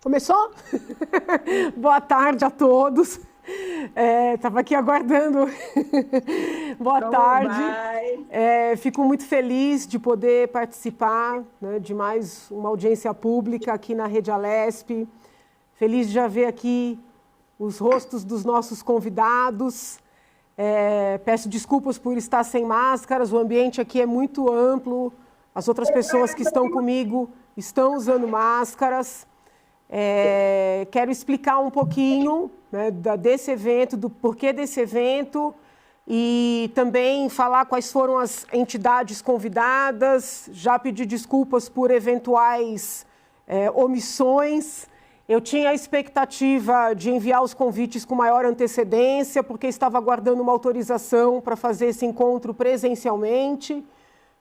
Começou? Boa tarde a todos. Estava aqui aguardando. Boa tarde. Fico muito feliz de poder participar, né, de mais uma audiência pública aqui na Rede Alesp. Feliz de já ver aqui os rostos dos nossos convidados. Peço desculpas por estar sem máscaras, o ambiente aqui é muito amplo. As outras pessoas que estão comigo estão usando máscaras. Quero explicar um pouquinho, né, desse evento, do porquê desse evento e também falar quais foram as entidades convidadas, já pedir desculpas por eventuais omissões. Eu tinha a expectativa de enviar os convites com maior antecedência, porque estava aguardando uma autorização para fazer esse encontro presencialmente.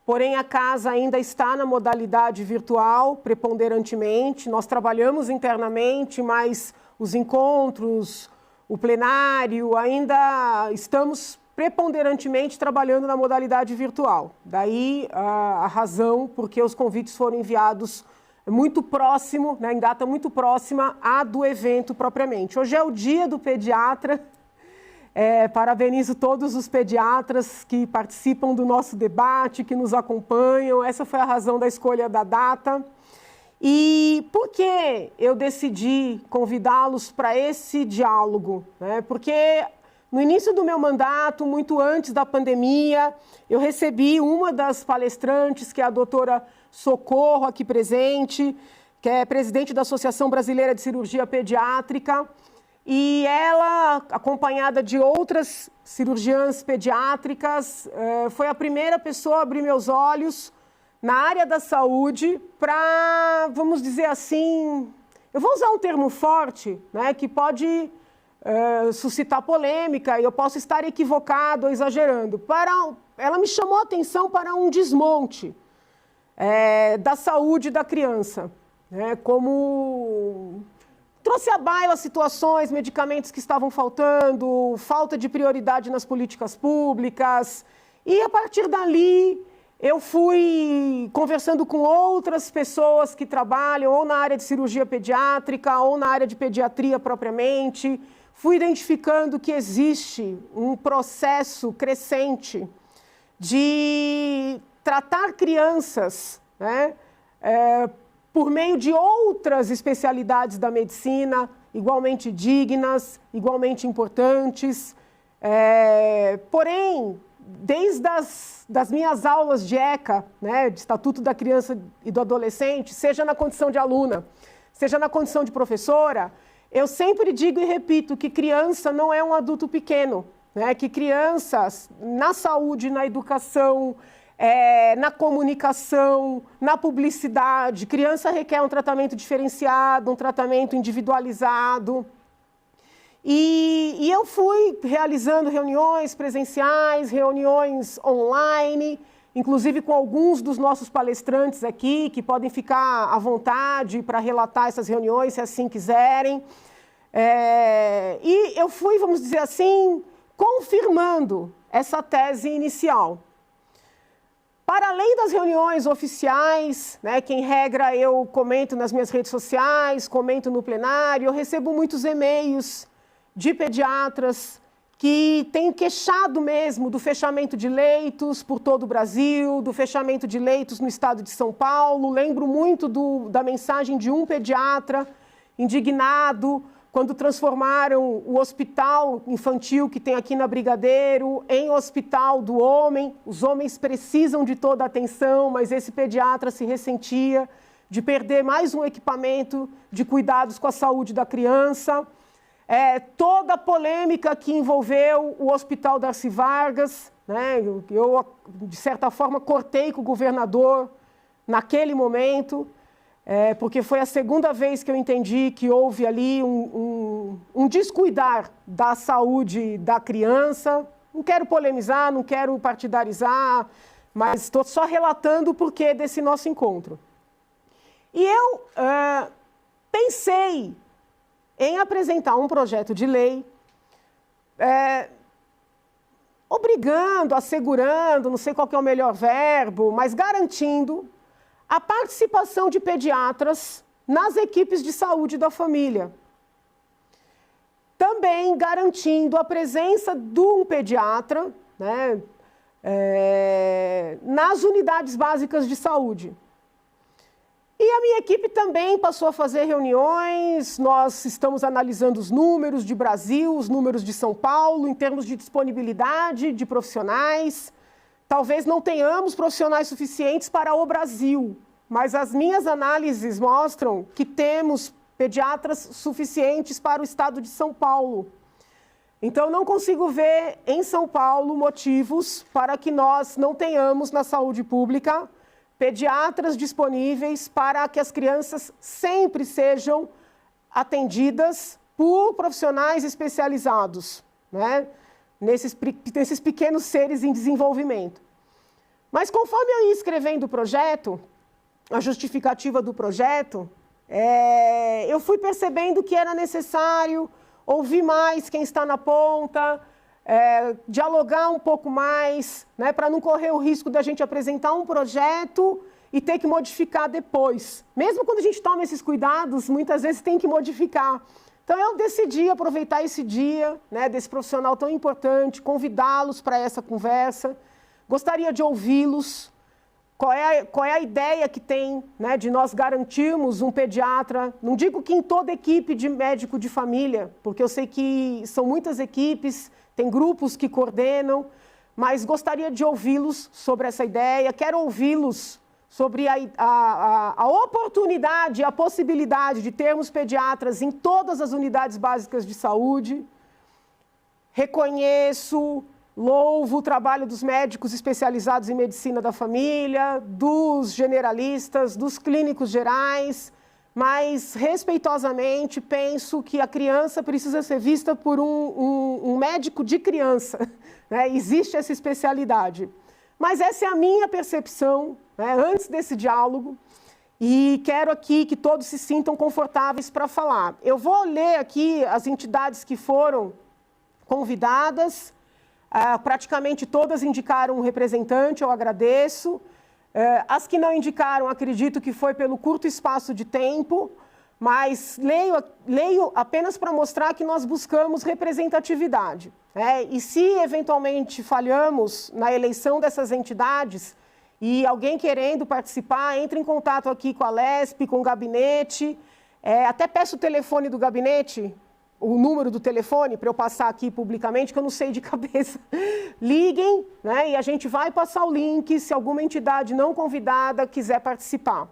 Porém, a casa ainda está na modalidade virtual, preponderantemente. Nós trabalhamos internamente, mas os encontros, o plenário, ainda estamos preponderantemente trabalhando na modalidade virtual. Daí a razão porque os convites foram enviados muito próximo, né, em data muito próxima à do evento propriamente. Hoje é o dia do pediatra. Parabenizo todos os pediatras que participam do nosso debate, que nos acompanham. Essa foi a razão da escolha da data. E por que eu decidi convidá-los para esse diálogo? Porque no início do meu mandato, muito antes da pandemia, eu recebi uma das palestrantes, que é a doutora Socorro, aqui presente, que é presidente da Associação Brasileira de Cirurgia Pediátrica, e ela, acompanhada de outras cirurgiãs pediátricas, foi a primeira pessoa a abrir meus olhos na área da saúde para, vamos dizer assim, eu vou usar um termo forte, né, que pode suscitar polêmica, e eu posso estar equivocado ou exagerando. Ela me chamou a atenção para um desmonte da saúde da criança, né, como trouxe à baila situações, medicamentos que estavam faltando, falta de prioridade nas políticas públicas. E, a partir dali, eu fui conversando com outras pessoas que trabalham ou na área de cirurgia pediátrica ou na área de pediatria propriamente. Fui identificando que existe um processo crescente de tratar crianças, né, por meio de outras especialidades da medicina, igualmente dignas, igualmente importantes. Porém, desde das minhas aulas de ECA, né, de Estatuto da Criança e do Adolescente, seja na condição de aluna, seja na condição de professora, eu sempre digo e repito que criança não é um adulto pequeno, né, que crianças na saúde, na educação, na comunicação, na publicidade, criança requer um tratamento diferenciado, um tratamento individualizado. E eu fui realizando reuniões presenciais, reuniões online, inclusive com alguns dos nossos palestrantes aqui, que podem ficar à vontade para relatar essas reuniões, se assim quiserem. E eu fui, vamos dizer assim, confirmando essa tese inicial. Para além das reuniões oficiais, né, que em regra eu comento nas minhas redes sociais, comento no plenário, eu recebo muitos e-mails de pediatras que têm queixado mesmo do fechamento de leitos por todo o Brasil, do fechamento de leitos no estado de São Paulo. Lembro muito da mensagem de um pediatra indignado quando transformaram o hospital infantil que tem aqui na Brigadeiro em hospital do homem. Os homens precisam de toda a atenção, mas esse pediatra se ressentia de perder mais um equipamento de cuidados com a saúde da criança. Toda a polêmica que envolveu o Hospital Darcy Vargas, né? Eu, de certa forma, cortei com o governador naquele momento, porque foi a segunda vez que eu entendi que houve ali um descuidar da saúde da criança. Não quero polemizar, não quero partidarizar, mas estou só relatando o porquê desse nosso encontro. E eu pensei em apresentar um projeto de lei obrigando, assegurando, não sei qual que é o melhor verbo, mas garantindo a participação de pediatras nas equipes de saúde da família. Também garantindo a presença de um pediatra, né, nas unidades básicas de saúde. E a minha equipe também passou a fazer reuniões, nós estamos analisando os números de Brasil, os números de São Paulo, em termos de disponibilidade de profissionais. Talvez não tenhamos profissionais suficientes para o Brasil, mas as minhas análises mostram que temos pediatras suficientes para o estado de São Paulo. Então, não consigo ver em São Paulo motivos para que nós não tenhamos na saúde pública pediatras disponíveis para que as crianças sempre sejam atendidas por profissionais especializados, né? Nesses pequenos seres em desenvolvimento. Mas conforme eu ia escrevendo o projeto, a justificativa do projeto, eu fui percebendo que era necessário ouvir mais quem está na ponta, dialogar um pouco mais, né, para não correr o risco da gente apresentar um projeto e ter que modificar depois. Mesmo quando a gente toma esses cuidados, muitas vezes tem que modificar. Então, eu decidi aproveitar esse dia, né, desse profissional tão importante, convidá-los para essa conversa. Gostaria de ouvi-los. Qual é a ideia que tem, né, de nós garantirmos um pediatra? Não digo que em toda equipe de médico de família, porque eu sei que são muitas equipes, tem grupos que coordenam, mas gostaria de ouvi-los sobre essa ideia. Quero ouvi-los sobre a oportunidade, a possibilidade de termos pediatras em todas as unidades básicas de saúde. Reconheço, louvo o trabalho dos médicos especializados em medicina da família, dos generalistas, dos clínicos gerais, mas, respeitosamente, penso que a criança precisa ser vista por um médico de criança, né? Existe essa especialidade. Mas essa é a minha percepção, né, antes desse diálogo, e quero aqui que todos se sintam confortáveis para falar. Eu vou ler aqui as entidades que foram convidadas, praticamente todas indicaram um representante, eu agradeço. As que não indicaram, acredito que foi pelo curto espaço de tempo, mas leio apenas para mostrar que nós buscamos representatividade. E se eventualmente falhamos na eleição dessas entidades e alguém querendo participar, entre em contato aqui com a LESP, com o gabinete, até peço o telefone do gabinete, o número do telefone para eu passar aqui publicamente, que eu não sei de cabeça. Liguem, né, e a gente vai passar o link se alguma entidade não convidada quiser participar.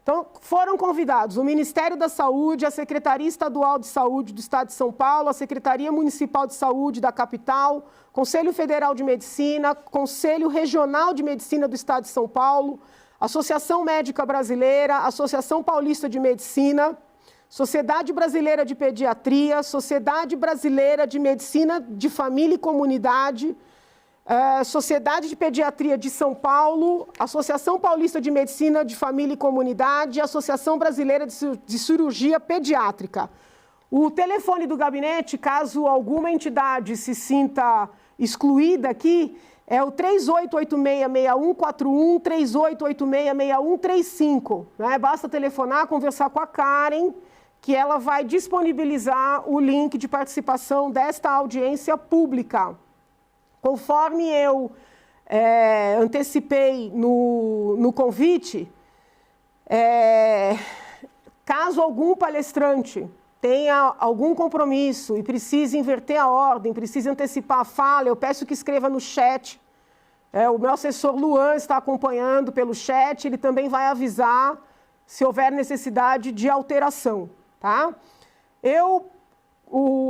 Então, foram convidados o Ministério da Saúde, a Secretaria Estadual de Saúde do Estado de São Paulo, a Secretaria Municipal de Saúde da capital, Conselho Federal de Medicina, Conselho Regional de Medicina do Estado de São Paulo, Associação Médica Brasileira, Associação Paulista de Medicina, Sociedade Brasileira de Pediatria, Sociedade Brasileira de Medicina de Família e Comunidade, Sociedade de Pediatria de São Paulo, Associação Paulista de Medicina de Família e Comunidade, Associação Brasileira de Cirurgia Pediátrica. O telefone do gabinete, caso alguma entidade se sinta excluída aqui, é o 3886-6141, 3886-6135. Né? Basta telefonar, conversar com a Karen, que ela vai disponibilizar o link de participação desta audiência pública. Conforme eu antecipei no convite, caso algum palestrante tenha algum compromisso e precise inverter a ordem, precise antecipar a fala, eu peço que escreva no chat. O meu assessor Luan está acompanhando pelo chat, ele também vai avisar se houver necessidade de alteração. Tá?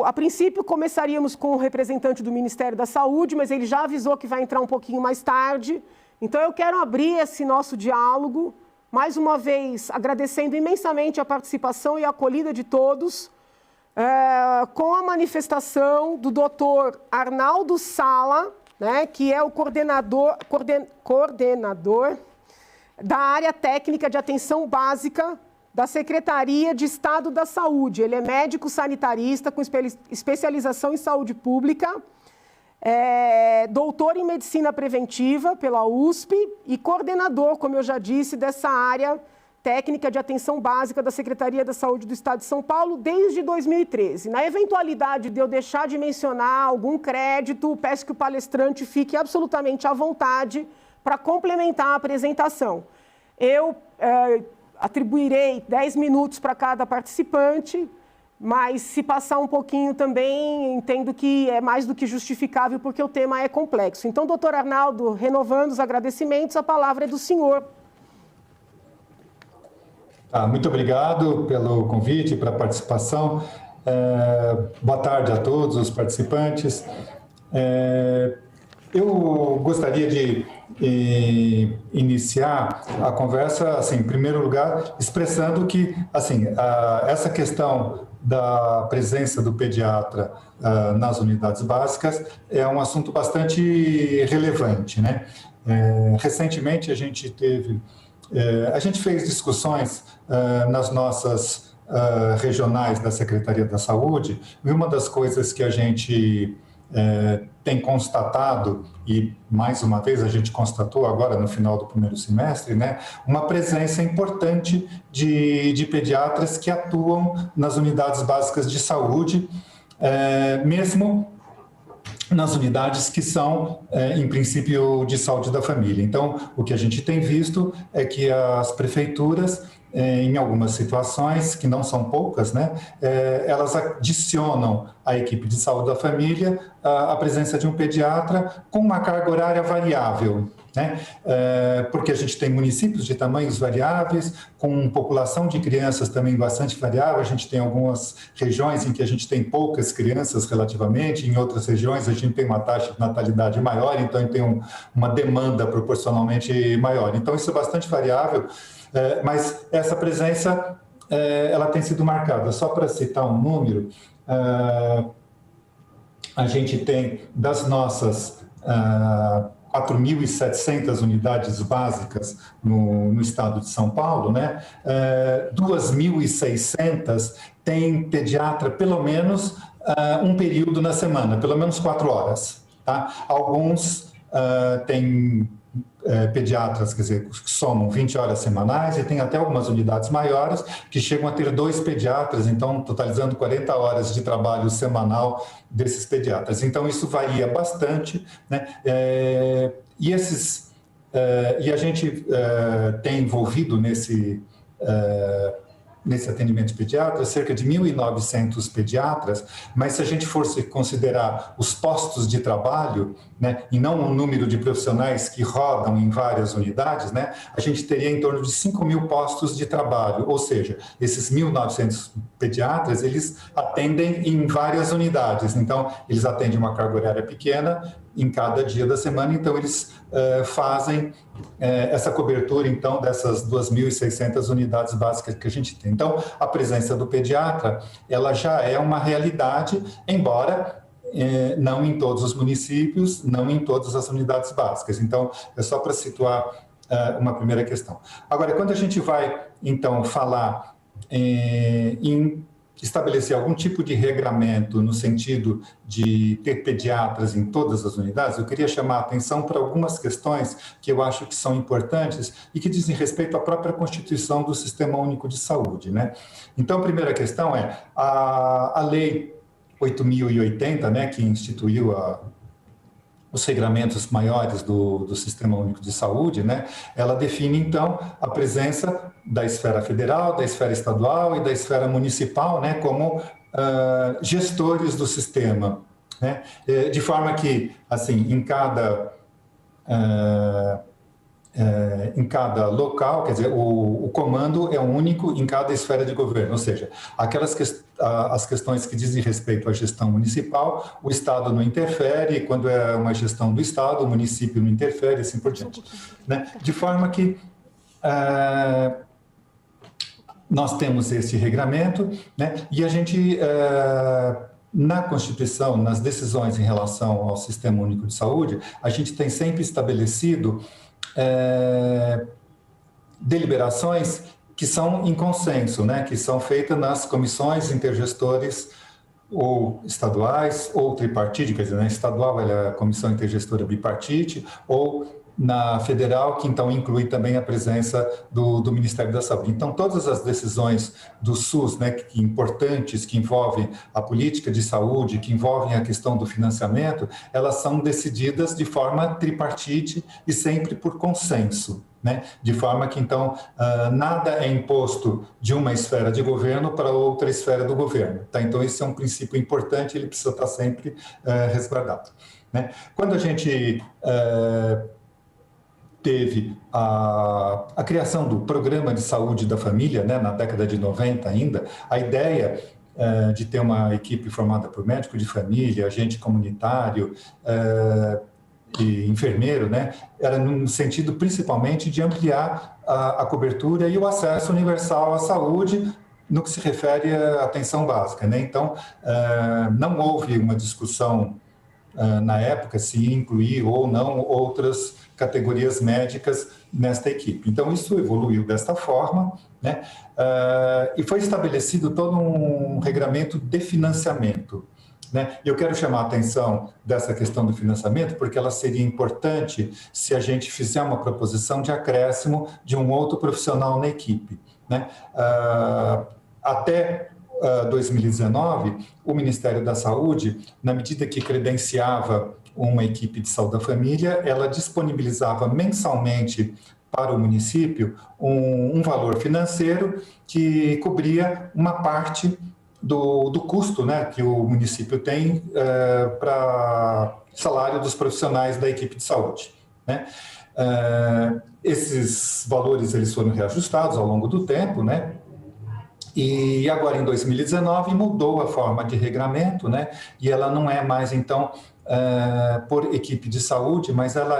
A princípio, começaríamos com o representante do Ministério da Saúde, mas ele já avisou que vai entrar um pouquinho mais tarde. Então, eu quero abrir esse nosso diálogo, mais uma vez, agradecendo imensamente a participação e a acolhida de todos, com a manifestação do Dr. Arnaldo Sala, né, que é o coordenador da área técnica de atenção básica da Secretaria de Estado da Saúde. Ele é médico sanitarista com especialização em saúde pública, doutor em medicina preventiva pela USP e coordenador, como eu já disse, dessa área técnica de atenção básica da Secretaria da Saúde do Estado de São Paulo desde 2013. Na eventualidade de eu deixar de mencionar algum crédito, peço que o palestrante fique absolutamente à vontade para complementar a apresentação. Eu atribuirei 10 minutos para cada participante, mas se passar um pouquinho também, entendo que é mais do que justificável, porque o tema é complexo. Então, doutor Arnaldo, renovando os agradecimentos, a palavra é do senhor. Muito obrigado pelo convite, pela participação. Boa tarde a todos os participantes. Eu gostaria de iniciar a conversa, assim, em primeiro lugar, expressando que, assim, essa questão da presença do pediatra nas unidades básicas é um assunto bastante relevante, né? Recentemente a gente fez discussões nas nossas regionais da Secretaria da Saúde, e uma das coisas que a gente tem constatado, e mais uma vez a gente constatou agora no final do primeiro semestre, né, uma presença importante de pediatras que atuam nas unidades básicas de saúde, mesmo nas unidades que são, em princípio, de saúde da família. Então, o que a gente tem visto é que as prefeituras, em algumas situações, que não são poucas, né, elas adicionam à equipe de saúde da família a presença de um pediatra com uma carga horária variável, né, porque a gente tem municípios de tamanhos variáveis, com população de crianças também bastante variável. A gente tem algumas regiões em que a gente tem poucas crianças relativamente, em outras regiões a gente tem uma taxa de natalidade maior, então tem uma demanda proporcionalmente maior. Então, isso é bastante variável. Mas essa presença, ela tem sido marcada. Só para citar um número, a gente tem das nossas 4.700 unidades básicas no estado de São Paulo, né? 2.600 tem pediatra pelo menos um período na semana, pelo menos 4 horas. Tá? Alguns têm pediatras, quer dizer, que somam 20 horas semanais, e tem até algumas unidades maiores que chegam a ter 2 pediatras, então totalizando 40 horas de trabalho semanal desses pediatras. Então isso varia bastante, né? E a gente tem envolvido nesse atendimento de pediatras, cerca de 1.900 pediatras, mas se a gente fosse considerar os postos de trabalho, né, e não o número de profissionais que rodam em várias unidades, né, a gente teria em torno de 5.000 postos de trabalho, ou seja, esses 1.900 pediatras, eles atendem em várias unidades, então eles atendem uma carga horária pequena em cada dia da semana, então eles fazem essa cobertura, então, dessas 2.600 unidades básicas que a gente tem. Então, a presença do pediatra, ela já é uma realidade, embora não em todos os municípios, não em todas as unidades básicas. Então, é só para situar uma primeira questão. Agora, quando a gente vai, então, falar em estabelecer algum tipo de regramento no sentido de ter pediatras em todas as unidades, eu queria chamar a atenção para algumas questões que eu acho que são importantes e que dizem respeito à própria Constituição do Sistema Único de Saúde, né? Então, a primeira questão é a Lei 8.080, né, que instituiu os regramentos maiores do Sistema Único de Saúde, né, ela define, então, a presença da esfera federal, da esfera estadual e da esfera municipal, né, como gestores do sistema, né, de forma que, assim, em cada local, quer dizer, o comando é único em cada esfera de governo, ou seja, as questões que dizem respeito à gestão municipal, o Estado não interfere, e quando é uma gestão do Estado, o município não interfere, e assim por diante, né? De forma que nós temos esse regramento, né? E a gente, na Constituição, nas decisões em relação ao Sistema Único de Saúde, a gente tem sempre estabelecido deliberações que são em consenso, né, que são feitas nas comissões intergestores ou estaduais ou tripartite, quer dizer, né, estadual é a comissão intergestora bipartite, ou na federal, que então inclui também a presença do Ministério da Saúde. Então, todas as decisões do SUS, né, importantes, que envolvem a política de saúde, que envolvem a questão do financiamento, elas são decididas de forma tripartite e sempre por consenso, né? De forma que, então, nada é imposto de uma esfera de governo para outra esfera do governo. Tá? Então, esse é um princípio importante, ele precisa estar sempre resguardado. Né? Quando a gente teve a criação do Programa de Saúde da Família, né, na década de 90 ainda, a ideia de ter uma equipe formada por médico de família, agente comunitário e enfermeiro, né, era no sentido principalmente de ampliar a cobertura e o acesso universal à saúde no que se refere à atenção básica, né? Então, não houve uma discussão na época se incluir ou não outras categorias médicas nesta equipe. Então, isso evoluiu desta forma, né? E foi estabelecido todo um regramento de financiamento, né? Eu quero chamar a atenção dessa questão do financiamento, porque ela seria importante se a gente fizer uma proposição de acréscimo de um outro profissional na equipe, né? Até 2019, o Ministério da Saúde, na medida que credenciava uma equipe de saúde da família, ela disponibilizava mensalmente para o município um valor financeiro que cobria uma parte do custo, né, que o município tem para salário dos profissionais da equipe de saúde, né? Esses valores eles foram reajustados ao longo do tempo, né? E agora, em 2019, mudou a forma de regramento, né? E ela não é mais, então, por equipe de saúde, mas ela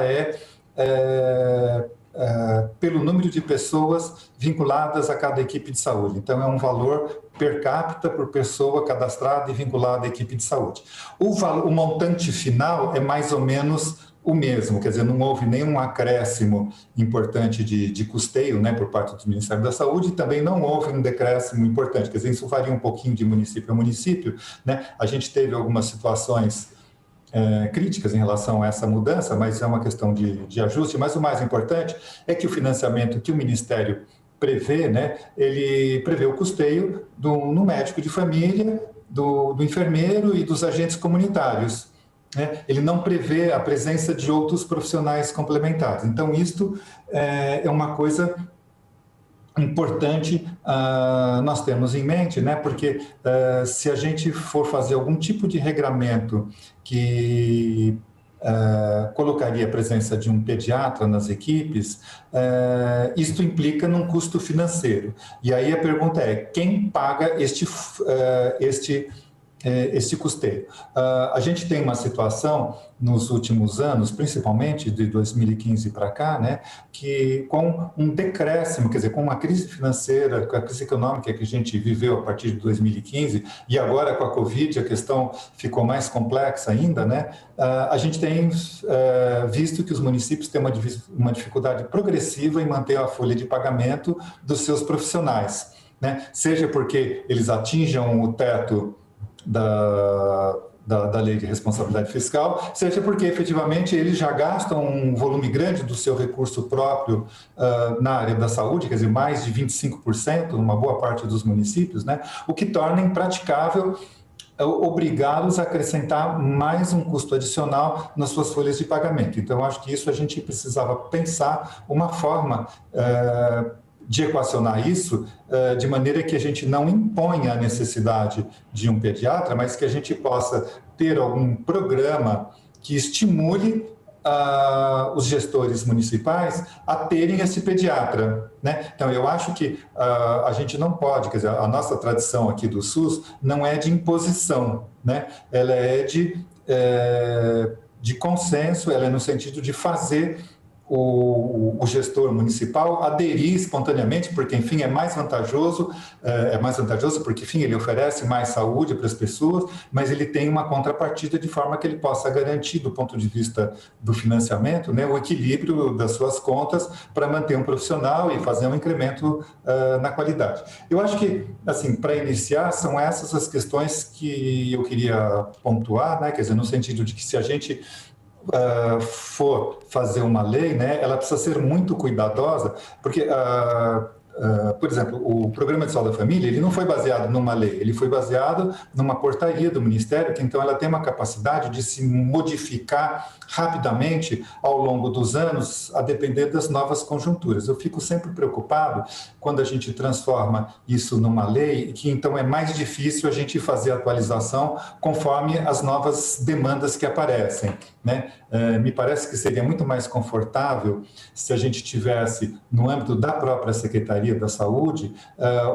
pelo número de pessoas vinculadas a cada equipe de saúde. Então, é um valor per capita por pessoa cadastrada e vinculada à equipe de saúde. O montante final é mais ou menos o mesmo, quer dizer, não houve nenhum acréscimo importante de custeio, né, por parte do Ministério da Saúde, e também não houve um decréscimo importante, quer dizer, isso varia um pouquinho de município a município, né? A gente teve algumas situações críticas em relação a essa mudança, mas é uma questão de ajuste, mas o mais importante é que o financiamento que o Ministério prevê, né, ele prevê o custeio no médico de família, do enfermeiro e dos agentes comunitários. Ele não prevê a presença de outros profissionais complementares. Então, isto é uma coisa importante nós termos em mente, né? Porque se a gente for fazer algum tipo de regramento que colocaria a presença de um pediatra nas equipes, isto implica num custo financeiro. E aí a pergunta é, quem paga este custeio? A gente tem uma situação nos últimos anos, principalmente de 2015 para cá, né, que com um decréscimo, quer dizer, com uma crise financeira, com a crise econômica que a gente viveu a partir de 2015 e agora com a Covid a questão ficou mais complexa ainda, né, a gente tem visto que os municípios têm uma dificuldade progressiva em manter a folha de pagamento dos seus profissionais, né, seja porque eles atinjam o teto da lei de responsabilidade fiscal, seja porque efetivamente eles já gastam um volume grande do seu recurso próprio na área da saúde, quer dizer, mais de 25%, numa boa parte dos municípios, né? O que torna impraticável obrigá-los a acrescentar mais um custo adicional nas suas folhas de pagamento. Então, acho que isso a gente precisava pensar uma forma de equacionar isso de maneira que a gente não imponha a necessidade de um pediatra, mas que a gente possa ter algum programa que estimule os gestores municipais a terem esse pediatra, né? Então, eu acho que a gente não pode, quer dizer, a nossa tradição aqui do SUS não é de imposição, né? Ela é de consenso, ela é no sentido de fazer o gestor municipal aderir espontaneamente, porque, enfim, é mais vantajoso porque, enfim, ele oferece mais saúde para as pessoas, mas ele tem uma contrapartida de forma que ele possa garantir, do ponto de vista do financiamento, né, o equilíbrio das suas contas para manter um profissional e fazer um incremento na qualidade. Eu acho que, assim, para iniciar, são essas as questões que eu queria pontuar, né, quer dizer, no sentido de que se a gente for fazer uma lei, né, ela precisa ser muito cuidadosa, porque, por exemplo, o Programa de Saúde da Família, ele não foi baseado numa lei, ele foi baseado numa portaria do Ministério, que então ela tem uma capacidade de se modificar rapidamente ao longo dos anos, a depender das novas conjunturas. Eu fico sempre preocupado quando a gente transforma isso numa lei, que então é mais difícil a gente fazer a atualização conforme as novas demandas que aparecem, né? Me parece que seria muito mais confortável se a gente tivesse, no âmbito da própria Secretaria da Saúde,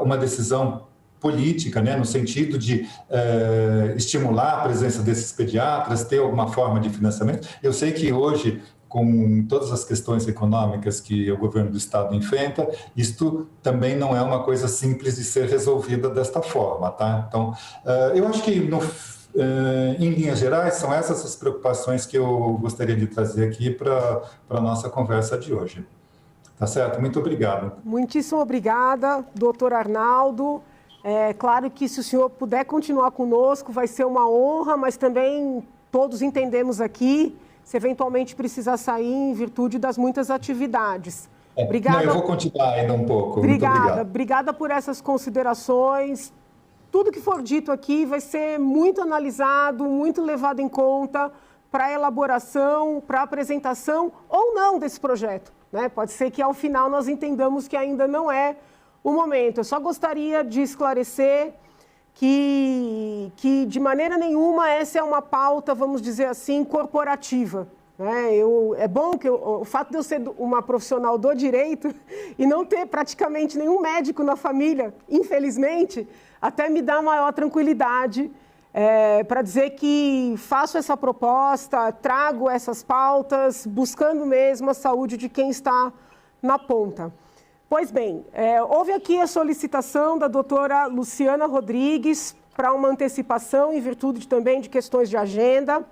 uma decisão política, né, no sentido de estimular a presença desses pediatras, ter alguma forma de financiamento. Eu sei que hoje, com todas as questões econômicas que o governo do Estado enfrenta, isto também não é uma coisa simples de ser resolvida desta forma, tá? Então, eu acho que, em linhas gerais, são essas as preocupações que eu gostaria de trazer aqui para a nossa conversa de hoje. Tá certo? Muito obrigado. Muitíssimo obrigada, doutor Arnaldo. É claro que se o senhor puder continuar conosco, vai ser uma honra, mas também todos entendemos aqui, se eventualmente precisar sair em virtude das muitas atividades. Obrigada. Não, eu vou continuar ainda um pouco. Obrigada por essas considerações. Tudo que for dito aqui vai ser muito analisado, muito levado em conta para a elaboração, para a apresentação ou não desse projeto, né? Pode ser que ao final nós entendamos que ainda não é o momento. Eu só gostaria de esclarecer que de maneira nenhuma essa é uma pauta, vamos dizer assim, corporativa, né? É bom que o fato de eu ser uma profissional do direito e não ter praticamente nenhum médico na família, infelizmente, até me dá maior tranquilidade para dizer que faço essa proposta, trago essas pautas, buscando mesmo a saúde de quem está na ponta. Pois bem, houve aqui a solicitação da doutora Luciana Rodrigues para uma antecipação em virtude também de questões de agenda.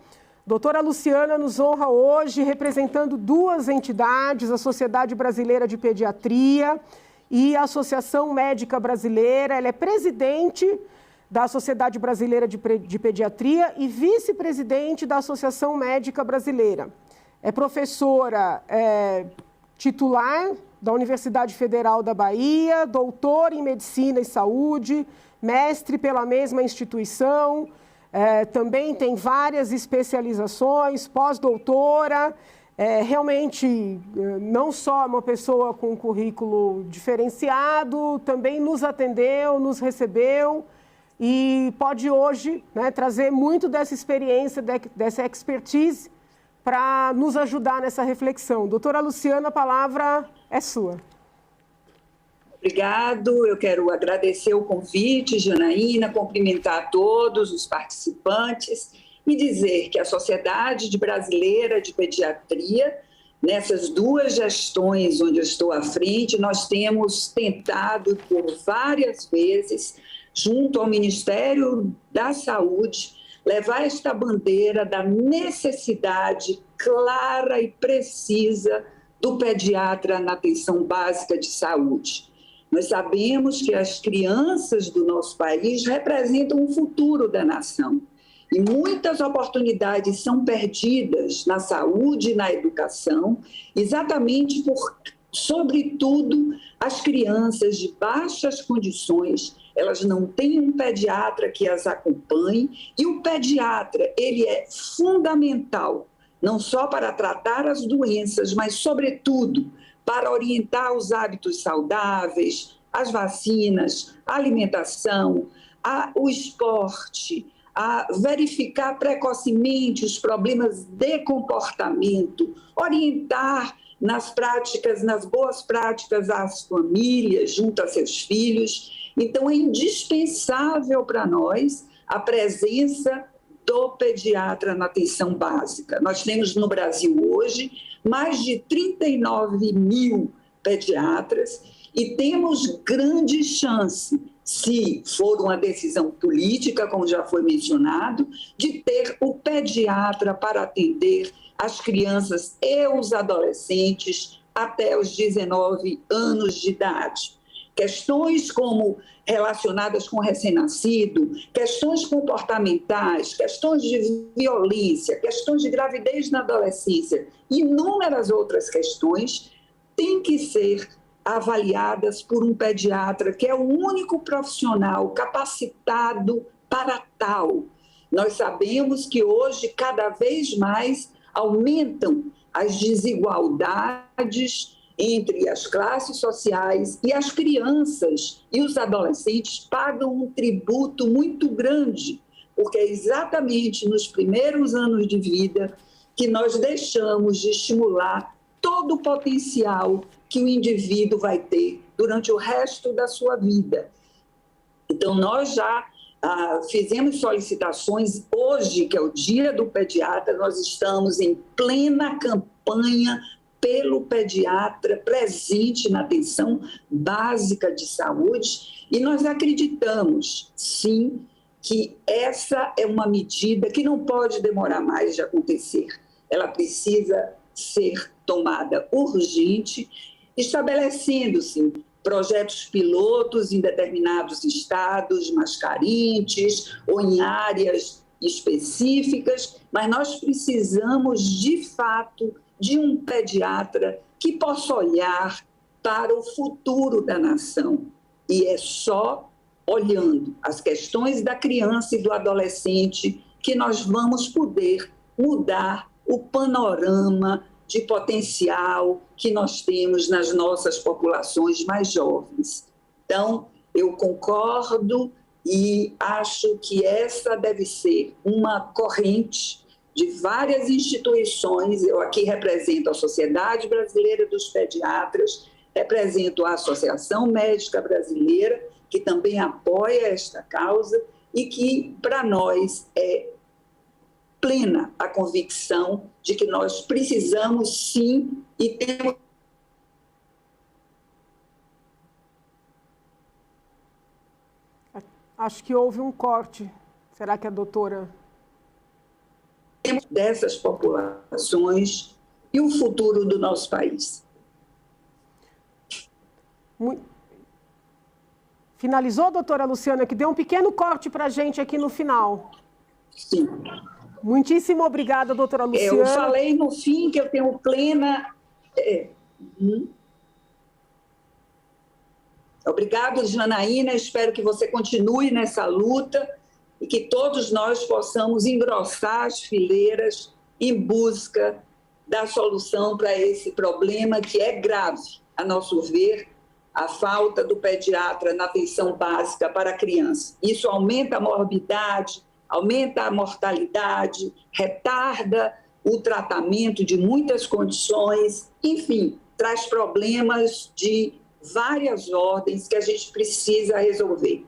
Doutora Luciana nos honra hoje representando duas entidades, a Sociedade Brasileira de Pediatria e a Associação Médica Brasileira. Ela é presidente da Sociedade Brasileira de Pediatria e vice-presidente da Associação Médica Brasileira. É professora titular da Universidade Federal da Bahia, doutora em Medicina e Saúde, mestre pela mesma instituição, também tem várias especializações, pós-doutora, realmente não só uma pessoa com um currículo diferenciado, também nos atendeu, nos recebeu e pode hoje, né, trazer muito dessa experiência, dessa expertise para nos ajudar nessa reflexão. Doutora Luciana, a palavra é sua. Obrigado, eu quero agradecer o convite, Janaína, cumprimentar todos os participantes e dizer que a Sociedade Brasileira de Pediatria, nessas duas gestões onde eu estou à frente, nós temos tentado por várias vezes, junto ao Ministério da Saúde, levar esta bandeira da necessidade clara e precisa do pediatra na atenção básica de saúde. Nós sabemos que as crianças do nosso país representam o futuro da nação e muitas oportunidades são perdidas na saúde e na educação, exatamente por, sobretudo, as crianças de baixas condições, elas não têm um pediatra que as acompanhe e o pediatra, ele é fundamental, não só para tratar as doenças, mas, sobretudo, para orientar os hábitos saudáveis, as vacinas, a alimentação, o esporte, a verificar precocemente os problemas de comportamento, orientar nas práticas, nas boas práticas às famílias, junto a seus filhos. Então, é indispensável para nós a presença do pediatra na atenção básica. Nós temos no Brasil hoje mais de 39 mil pediatras e temos grande chance, se for uma decisão política, como já foi mencionado, de ter o pediatra para atender as crianças e os adolescentes até os 19 anos de idade. questões como relacionadas com o recém-nascido, questões comportamentais, questões de violência, questões de gravidez na adolescência e inúmeras outras questões têm que ser avaliadas por um pediatra, que é o único profissional capacitado para tal. Nós sabemos que hoje, cada vez mais, aumentam as desigualdades entre as classes sociais e as crianças e os adolescentes pagam um tributo muito grande, porque é exatamente nos primeiros anos de vida que nós deixamos de estimular todo o potencial que o indivíduo vai ter durante o resto da sua vida. Então, nós já fizemos solicitações hoje, que é o Dia do Pediatra, nós estamos em plena campanha pelo pediatra presente na atenção básica de saúde e nós acreditamos, sim, que essa é uma medida que não pode demorar mais de acontecer. Ela precisa ser tomada urgente, estabelecendo-se projetos pilotos em determinados estados mais carentes ou em áreas específicas, mas nós precisamos, de fato, de um pediatra que possa olhar para o futuro da nação. E é só olhando as questões da criança e do adolescente que nós vamos poder mudar o panorama de potencial que nós temos nas nossas populações mais jovens. Então, eu concordo e acho que essa deve ser uma corrente de várias instituições. Eu aqui represento a Sociedade Brasileira dos Pediatras, represento a Associação Médica Brasileira, que também apoia esta causa e que, para nós, é plena a convicção de que nós precisamos, sim, e temos... Acho que houve um corte. Será que a doutora... dessas populações e o futuro do nosso país. Finalizou, doutora Luciana, que deu um pequeno corte para a gente aqui no final. Sim. Muitíssimo obrigada, doutora Luciana. Eu falei no fim que eu tenho plena... Obrigado, Janaína. Espero que você continue nessa luta e que todos nós possamos engrossar as fileiras em busca da solução para esse problema que é grave, a nosso ver, a falta do pediatra na atenção básica para a criança. Isso aumenta a morbidade, aumenta a mortalidade, retarda o tratamento de muitas condições, enfim, traz problemas de várias ordens que a gente precisa resolver.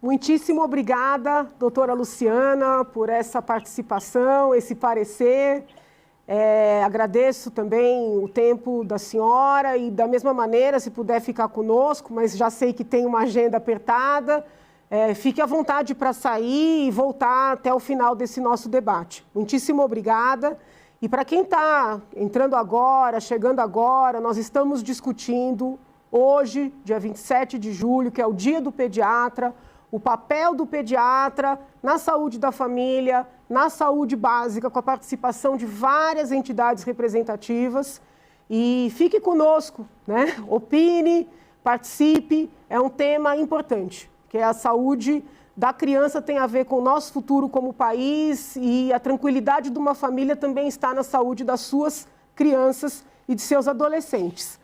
Muitíssimo obrigada, doutora Luciana, por essa participação, esse parecer. Agradeço também o tempo da senhora e, da mesma maneira, se puder ficar conosco, mas já sei que tem uma agenda apertada, fique à vontade para sair e voltar até o final desse nosso debate. Muitíssimo obrigada. E para quem está entrando agora, chegando agora, nós estamos discutindo hoje, dia 27 de julho, que é o Dia do Pediatra, o papel do pediatra na saúde da família, na saúde básica, com a participação de várias entidades representativas. E fique conosco, né? Opine, participe, é um tema importante, que é a saúde da criança tem a ver com o nosso futuro como país e a tranquilidade de uma família também está na saúde das suas crianças e de seus adolescentes.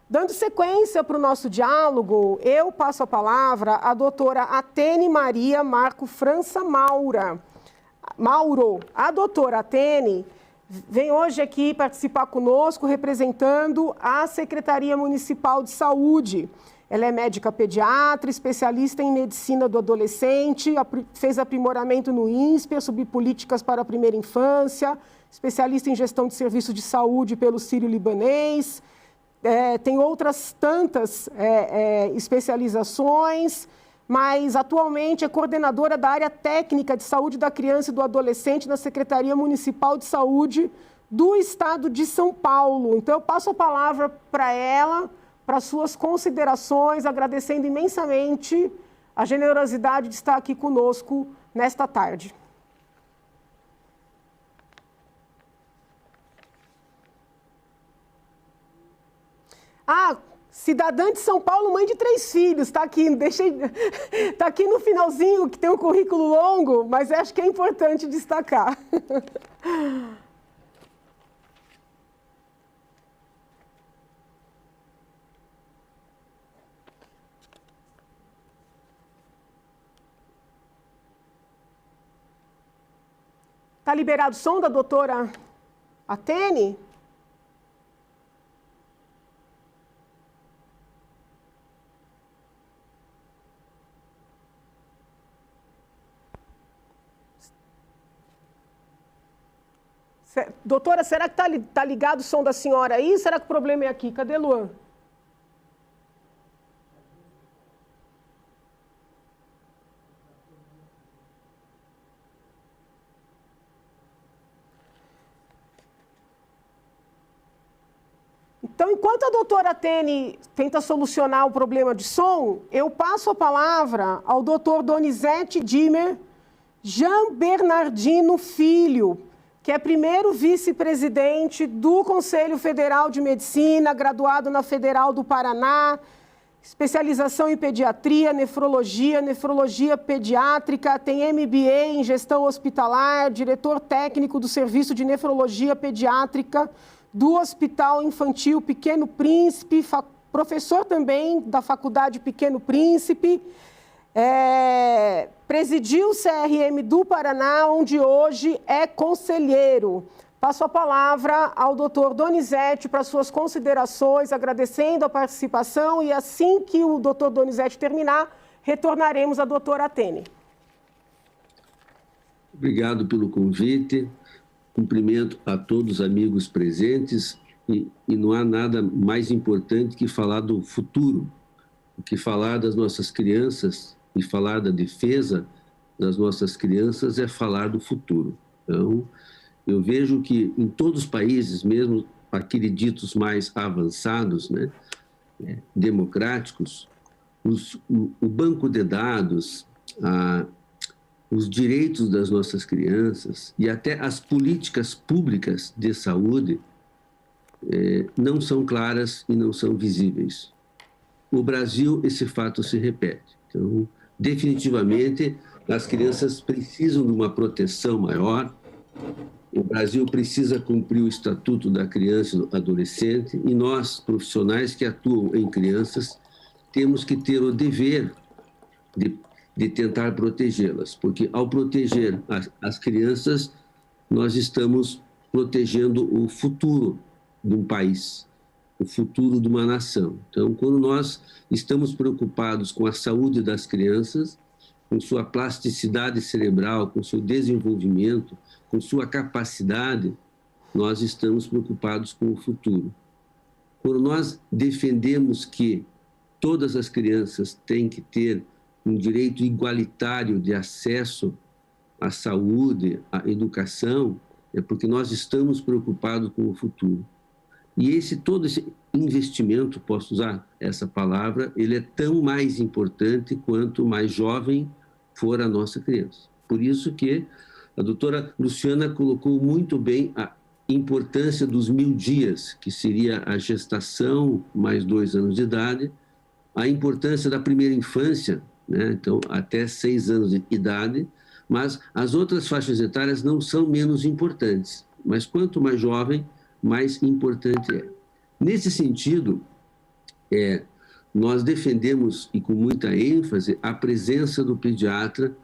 Dando sequência para o nosso diálogo, eu passo a palavra à doutora Atene Maria Marco França Mauro. A doutora Atene vem hoje aqui participar conosco representando a Secretaria Municipal de Saúde. Ela é médica pediatra, especialista em medicina do adolescente, fez aprimoramento no INSPER sobre políticas para a primeira infância, especialista em gestão de serviços de saúde pelo Sírio-Libanês, tem outras tantas especializações, mas atualmente é coordenadora da área técnica de saúde da criança e do adolescente na Secretaria Municipal de Saúde do Estado de São Paulo. Então, eu passo a palavra para ela, para suas considerações, agradecendo imensamente a generosidade de estar aqui conosco nesta tarde. Cidadã de São Paulo, mãe de 3 filhos, está aqui, tá aqui no finalzinho, que tem um currículo longo, mas acho que é importante destacar. Está liberado o som da doutora Atene? Doutora, será que tá ligado o som da senhora aí? Será que o problema é aqui? Cadê Luan? Então, enquanto a doutora Atene tenta solucionar o problema de som, eu passo a palavra ao doutor Donizete Dimmer Jean Bernardino Filho, que é primeiro vice-presidente do Conselho Federal de Medicina, graduado na Federal do Paraná, especialização em pediatria, nefrologia pediátrica, tem MBA em gestão hospitalar, diretor técnico do Serviço de Nefrologia Pediátrica do Hospital Infantil Pequeno Príncipe, professor também da Faculdade Pequeno Príncipe, presidiu o CRM do Paraná, onde hoje é conselheiro. Passo a palavra ao doutor Donizete para suas considerações, agradecendo a participação, e assim que o doutor Donizete terminar, retornaremos à doutora Atene. Obrigado pelo convite, cumprimento a todos os amigos presentes, e não há nada mais importante que falar do futuro, que falar das nossas crianças e falar da defesa das nossas crianças é falar do futuro. Então, eu vejo que em todos os países, mesmo aqueles ditos mais avançados, né, democráticos, o banco de dados, os direitos das nossas crianças e até as políticas públicas de saúde não são claras e não são visíveis. No Brasil, esse fato se repete. Então, definitivamente, as crianças precisam de uma proteção maior. O Brasil precisa cumprir o Estatuto da Criança e do Adolescente, e nós, profissionais que atuam em crianças, temos que ter o dever de tentar protegê-las, porque ao proteger as crianças, nós estamos protegendo o futuro de um país, o futuro de uma nação. Então, quando nós estamos preocupados com a saúde das crianças, com sua plasticidade cerebral, com seu desenvolvimento, com sua capacidade, nós estamos preocupados com o futuro. Quando nós defendemos que todas as crianças têm que ter um direito igualitário de acesso à saúde, à educação, é porque nós estamos preocupados com o futuro. E todo esse investimento, posso usar essa palavra, ele é tão mais importante quanto mais jovem for a nossa criança. Por isso que a doutora Luciana colocou muito bem a importância dos 1000 dias, que seria a gestação mais 2 anos de idade, a importância da primeira infância, né? Então, até 6 anos de idade, mas as outras faixas etárias não são menos importantes. Mas quanto mais jovem, mais importante é. Nesse sentido, nós defendemos, e com muita ênfase, a presença do pediatra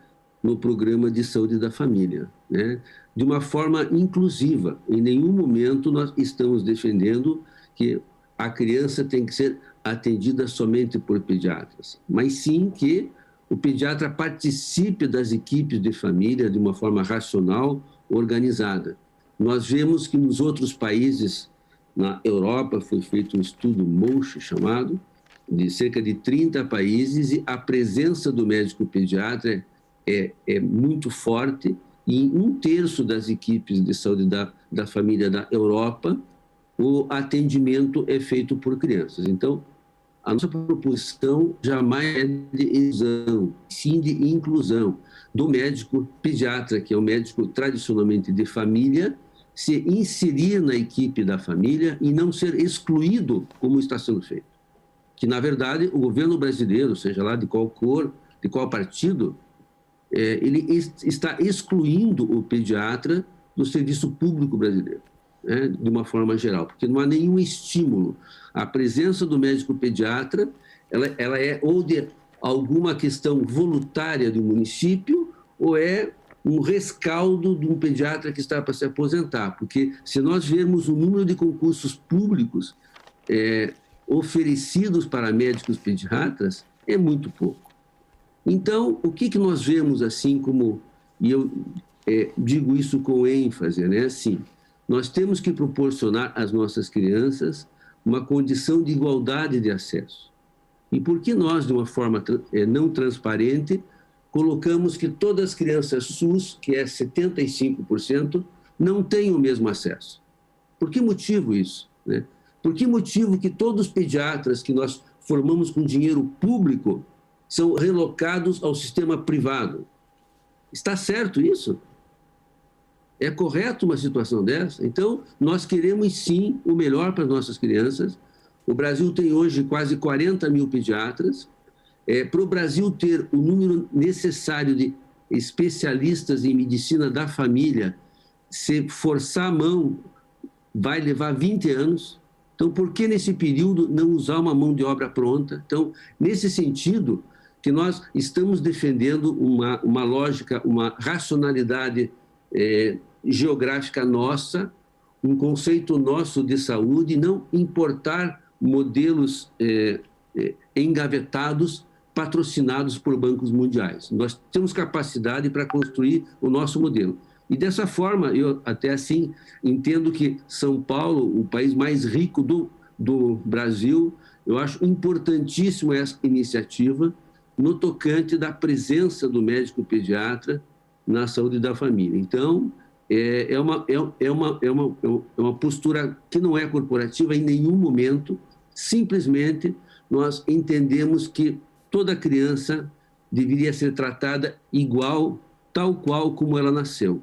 no programa de saúde da família, né? De uma forma inclusiva. Em nenhum momento nós estamos defendendo que a criança tem que ser atendida somente por pediatras, mas sim que o pediatra participe das equipes de família de uma forma racional, organizada. Nós vemos que nos outros países, na Europa, foi feito um estudo MOSH chamado, de cerca de 30 países, e a presença do médico pediatra é muito forte, e em 1/3 das equipes de saúde da família da Europa, o atendimento é feito por crianças. Então, a nossa proposição jamais é de exclusão, sim de inclusão do médico pediatra, que é o médico tradicionalmente de família, se inserir na equipe da família e não ser excluído, como está sendo feito. Que, na verdade, o governo brasileiro, seja lá de qual cor, de qual partido, ele está excluindo o pediatra do serviço público brasileiro, né, de uma forma geral, porque não há nenhum estímulo. A presença do médico pediatra, ela é ou de alguma questão voluntária do município, ou é um rescaldo de um pediatra que está para se aposentar, porque se nós vermos o número de concursos públicos oferecidos para médicos pediatras, é muito pouco. Então, o que nós vemos assim como, e eu digo isso com ênfase, né? Assim, nós temos que proporcionar às nossas crianças uma condição de igualdade de acesso. E por que nós, de uma forma não transparente, colocamos que todas as crianças SUS, que é 75%, não têm o mesmo acesso? Por que motivo isso, né? Por que motivo que todos os pediatras que nós formamos com dinheiro público são relocados ao sistema privado? Está certo isso? É correto uma situação dessa? Então, nós queremos sim o melhor para as nossas crianças. O Brasil tem hoje quase 40 mil pediatras. Para o Brasil ter o número necessário de especialistas em medicina da família, se forçar a mão, vai levar 20 anos. Então, por que nesse período não usar uma mão de obra pronta? Então, nesse sentido, que nós estamos defendendo uma lógica, uma racionalidade geográfica nossa, um conceito nosso de saúde, não importar modelos engavetados, patrocinados por bancos mundiais. Nós temos capacidade para construir o nosso modelo. E dessa forma, eu até assim entendo que São Paulo, o país mais rico do Brasil, eu acho importantíssima essa iniciativa no tocante da presença do médico pediatra na saúde da família. Então, é uma postura que não é corporativa em nenhum momento, simplesmente nós entendemos que toda criança deveria ser tratada igual, tal qual como ela nasceu.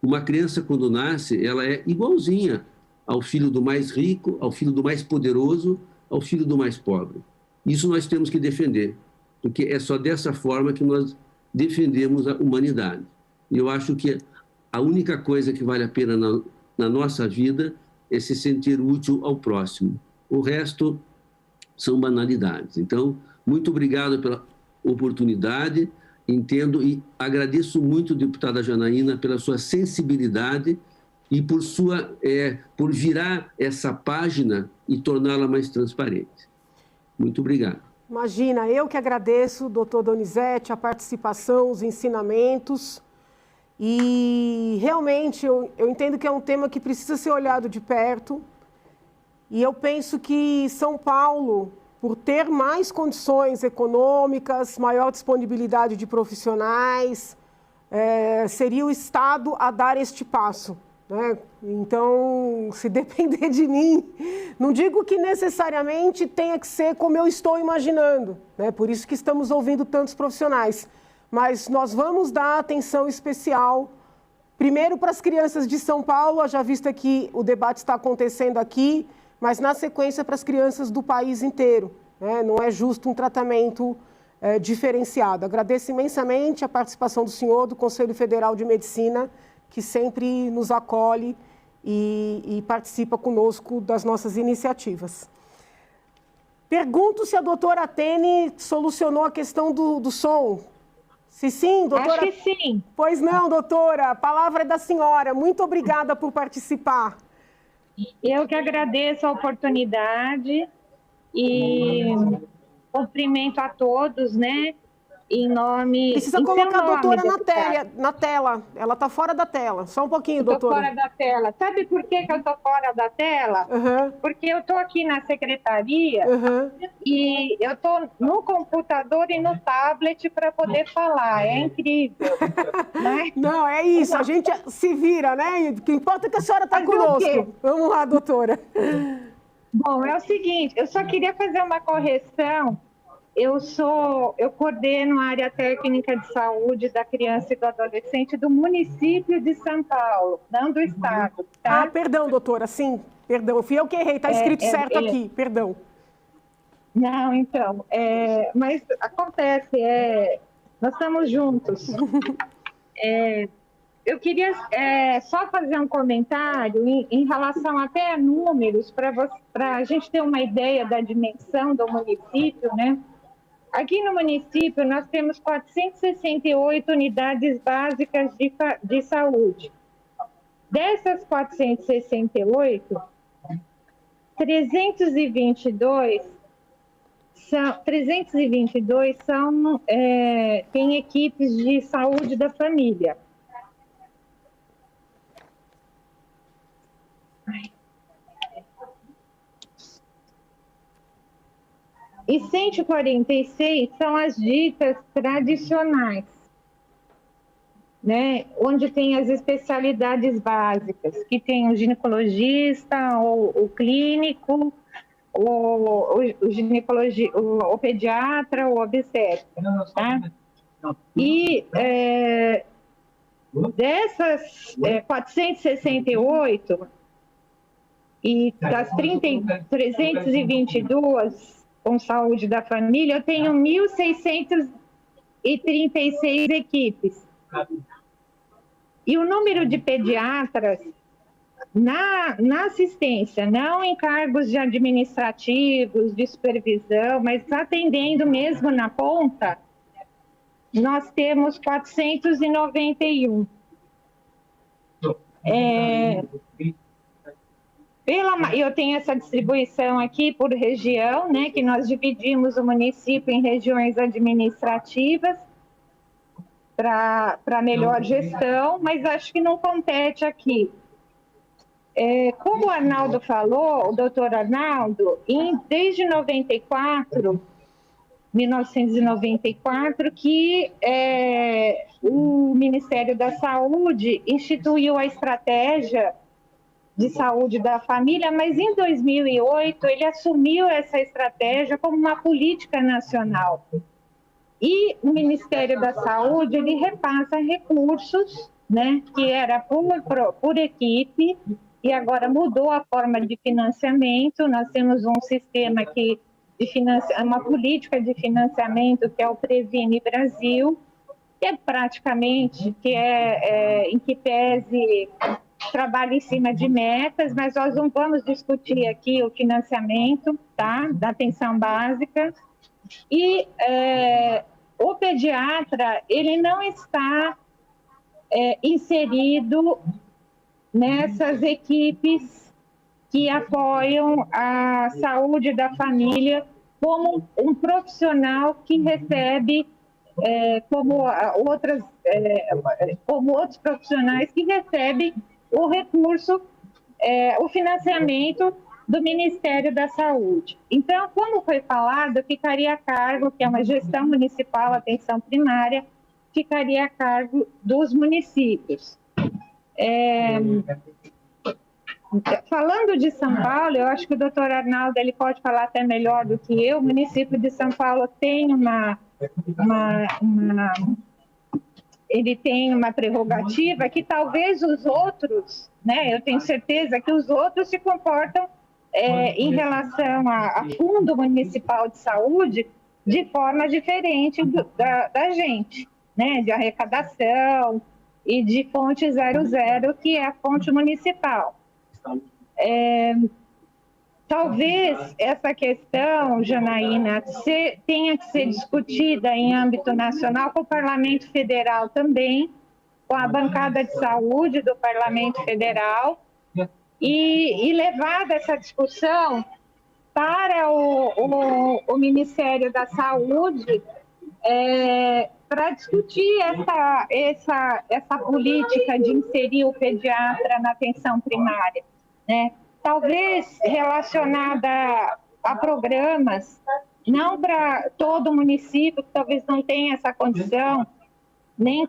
Uma criança, quando nasce, ela é igualzinha ao filho do mais rico, ao filho do mais poderoso, ao filho do mais pobre. Isso nós temos que defender, porque é só dessa forma que nós defendemos a humanidade. E eu acho que a única coisa que vale a pena na nossa vida é se sentir útil ao próximo. O resto são banalidades. Então, muito obrigado pela oportunidade. Entendo e agradeço muito, deputada Janaína, pela sua sensibilidade e por virar essa página e torná-la mais transparente. Muito obrigado. Imagina, eu que agradeço, doutor Donizete, a participação, os ensinamentos. E realmente eu entendo que é um tema que precisa ser olhado de perto. E eu penso que São Paulo, por ter mais condições econômicas, maior disponibilidade de profissionais, seria o Estado a dar este passo, né? Então, se depender de mim, não digo que necessariamente tenha que ser como eu estou imaginando, né? Por isso que estamos ouvindo tantos profissionais. Mas nós vamos dar atenção especial, primeiro para as crianças de São Paulo, já visto que o debate está acontecendo aqui, mas na sequência para as crianças do país inteiro, né? Não é justo um tratamento diferenciado. Agradeço imensamente a participação do senhor, do Conselho Federal de Medicina, que sempre nos acolhe e participa conosco das nossas iniciativas. Pergunto se a doutora Atene solucionou a questão do som. Se sim, doutora... Acho que sim. Pois não, doutora, a palavra é da senhora. Muito obrigada por participar. Eu que agradeço a oportunidade e cumprimento a todos, né? Em nome... Precisa colocar a doutora na tela. Ela está fora da tela. Só um pouquinho, doutora. Estou fora da tela. Sabe por que eu estou fora da tela? Uhum. Porque eu estou aqui na secretaria e eu estou no computador e no tablet para poder falar. É incrível. Né? Não, é isso. A gente se vira, né? O que importa é que a senhora está conosco. Vamos lá, doutora. Bom, é o seguinte, eu só queria fazer uma correção. Eu coordeno a área técnica de saúde da criança e do adolescente do município de São Paulo, não do estado. Tá? Ah, perdão, doutora, sim, perdão, fui eu que errei, está escrito certo aqui, perdão. Não, então, mas acontece, nós estamos juntos. Eu queria só fazer um comentário em relação até a números, para a gente ter uma ideia da dimensão do município, né? Aqui no município, nós temos 468 unidades básicas de saúde. Dessas 468, 322 têm equipes de saúde da família. E 146 são as ditas tradicionais, né? Onde tem as especialidades básicas, que tem o ginecologista, o clínico, o pediatra, o obstetra. Tá? E dessas 468 e das 322 com saúde da família, eu tenho 1.636 equipes. E o número de pediatras na assistência, não em cargos de administrativos, de supervisão, mas atendendo mesmo na ponta, nós temos 491. Eu tenho essa distribuição aqui por região, né, que nós dividimos o município em regiões administrativas para melhor gestão, mas acho que não compete aqui. Como o Arnaldo falou, o doutor Arnaldo, desde 1994, que o Ministério da Saúde instituiu a estratégia de saúde da família, mas em 2008 ele assumiu essa estratégia como uma política nacional. E o Ministério da Saúde, ele repassa recursos, né, que era por equipe, e agora mudou a forma de financiamento. Nós temos um sistema uma política de financiamento que é o Previne Brasil, que é praticamente, em que pese trabalha em cima de metas, mas nós não vamos discutir aqui o financiamento, tá, da atenção básica. E o pediatra, ele não está inserido nessas equipes que apoiam a saúde da família como um profissional que recebe, como outros profissionais que recebem o recurso, o financiamento do Ministério da Saúde. Então, como foi falado, ficaria a cargo, que é uma gestão municipal, atenção primária, ficaria a cargo dos municípios. Falando de São Paulo, eu acho que o doutor Arnaldo ele pode falar até melhor do que eu. O município de São Paulo tem ele tem uma prerrogativa que talvez os outros, né, eu tenho certeza que os outros se comportam em relação a Fundo Municipal de Saúde de forma diferente da gente, né, de arrecadação e de fonte 00, que é a fonte municipal. Talvez essa questão, Janaína, tenha que ser discutida em âmbito nacional com o Parlamento Federal também, com a bancada de saúde do Parlamento Federal, e levada essa discussão para o Ministério da Saúde, para discutir essa política de inserir o pediatra na atenção primária, né? Talvez relacionada a programas, não para todo município, que talvez não tenha essa condição, nem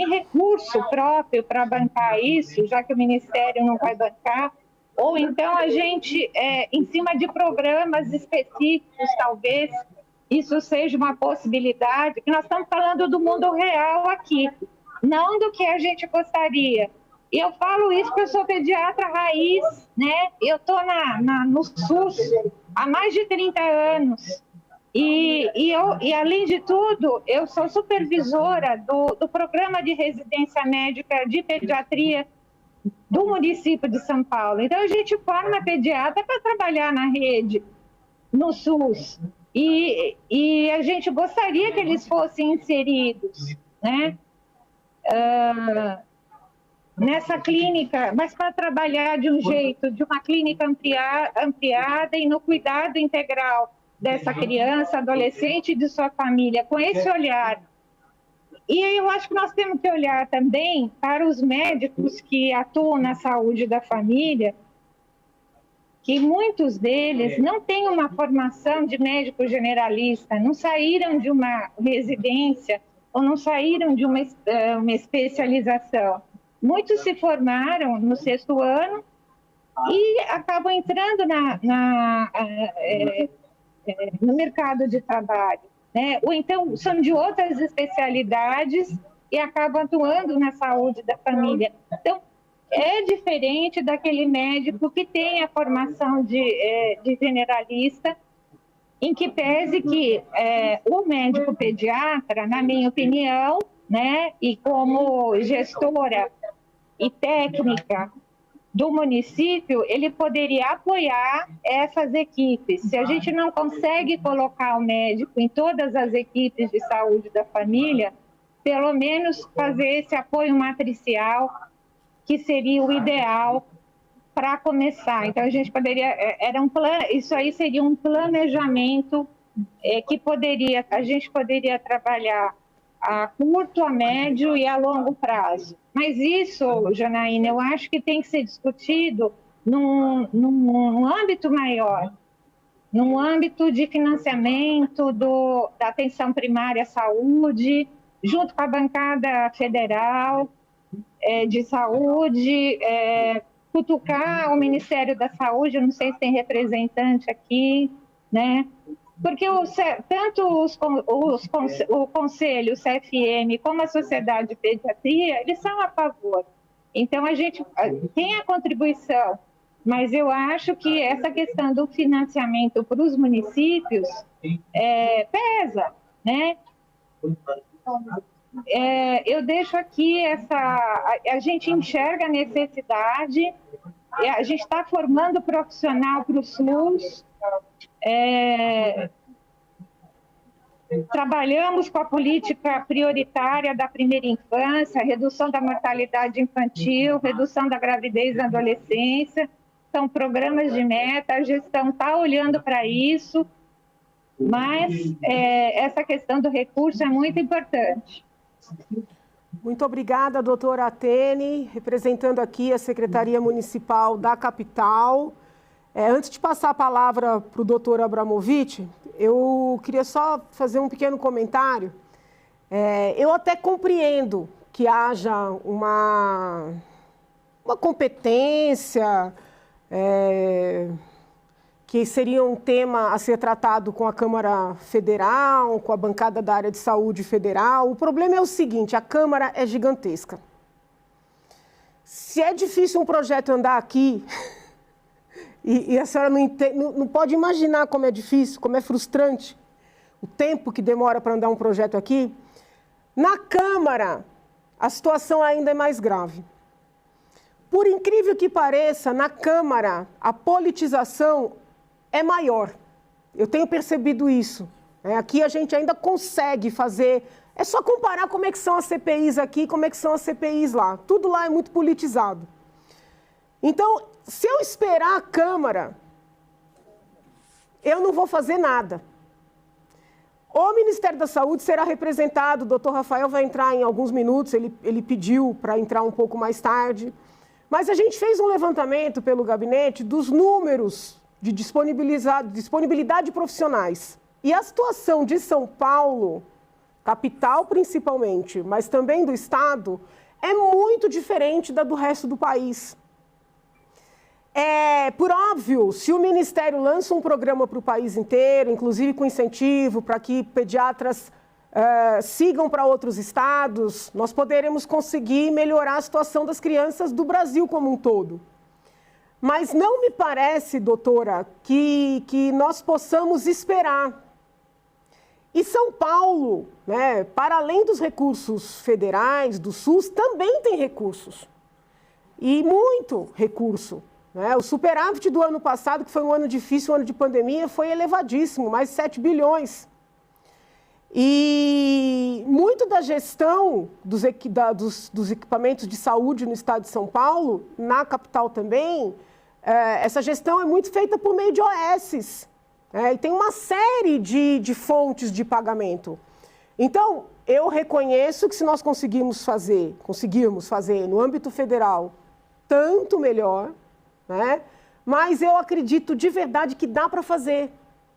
recurso próprio para bancar isso, já que o Ministério não vai bancar, ou então a gente, em cima de programas específicos, talvez isso seja uma possibilidade, que nós estamos falando do mundo real aqui, não do que a gente gostaria. E eu falo isso porque eu sou pediatra raiz, né? Eu estou no SUS há mais de 30 anos. E além de tudo, eu sou supervisora do programa de residência médica de pediatria do município de São Paulo. Então, a gente forma pediatra para trabalhar na rede, no SUS. E a gente gostaria que eles fossem inseridos, né? Nessa clínica, mas para trabalhar de um jeito, de uma clínica ampliada e no cuidado integral dessa criança, adolescente e de sua família, com esse olhar. E eu acho que nós temos que olhar também para os médicos que atuam na saúde da família, que muitos deles não têm uma formação de médico generalista, não saíram de uma residência ou não saíram de uma especialização. Muitos se formaram no 6º ano e acabam entrando no mercado de trabalho, né? Ou então são de outras especialidades e acabam atuando na saúde da família. Então, é diferente daquele médico que tem a formação de generalista, em que pese que o médico pediatra, na minha opinião, né, e como gestora e técnica do município, ele poderia apoiar essas equipes. Se a gente não consegue colocar o médico em todas as equipes de saúde da família, pelo menos fazer esse apoio matricial, que seria o ideal para começar. Então, a gente poderia... isso aí seria um planejamento que a gente poderia trabalhar a curto, a médio e a longo prazo. Mas isso, Janaína, eu acho que tem que ser discutido num âmbito maior, num âmbito de financiamento da atenção primária à saúde, junto com a bancada federal de saúde, cutucar o Ministério da Saúde, eu não sei se tem representante aqui, né? Porque tanto o Conselho, o CFM, como a Sociedade de Pediatria, eles são a favor. Então, a gente tem a contribuição, mas eu acho que essa questão do financiamento para os municípios pesa, né? Eu deixo aqui a gente enxerga a necessidade, a gente está formando profissional para o SUS, trabalhamos com a política prioritária da primeira infância, redução da mortalidade infantil, redução da gravidez na adolescência, são programas de meta, a gestão está olhando para isso, mas essa questão do recurso é muito importante. Muito obrigada, doutora Atene, representando aqui a Secretaria Municipal da capital. Antes de passar a palavra para o doutor Abramovich, eu queria só fazer um pequeno comentário. Eu até compreendo que haja uma competência, que seria um tema a ser tratado com a Câmara Federal, com a bancada da área de saúde federal. O problema é o seguinte, a Câmara é gigantesca. Se é difícil um projeto andar aqui, e a senhora não pode imaginar como é difícil, como é frustrante o tempo que demora para andar um projeto aqui, na Câmara a situação ainda é mais grave. Por incrível que pareça, na Câmara a politização é maior. Eu tenho percebido isso. Aqui a gente ainda consegue fazer... É só comparar como é que são as CPIs aqui, como é que são as CPIs lá. Tudo lá é muito politizado. Então, se eu esperar a Câmara, eu não vou fazer nada. O Ministério da Saúde será representado, o doutor Rafael vai entrar em alguns minutos, ele pediu para entrar um pouco mais tarde. Mas a gente fez um levantamento pelo gabinete dos números de disponibilidade de profissionais. E a situação de São Paulo, capital principalmente, mas também do estado, é muito diferente da do resto do país. Por óbvio, se o Ministério lança um programa para o país inteiro, inclusive com incentivo para que pediatras sigam para outros estados, nós poderemos conseguir melhorar a situação das crianças do Brasil como um todo. Mas não me parece, doutora, que nós possamos esperar. E São Paulo, né, para além dos recursos federais, do SUS, também tem recursos. E muito recurso. Né? O superávit do ano passado, que foi um ano difícil, um ano de pandemia, foi elevadíssimo, mais de 7 bilhões. E muito da gestão dos equipamentos de saúde no estado de São Paulo, na capital também, essa gestão é muito feita por meio de OSs. E tem uma série de fontes de pagamento. Então, eu reconheço que se nós conseguirmos fazer no âmbito federal, tanto melhor, né? Mas eu acredito de verdade que dá para fazer.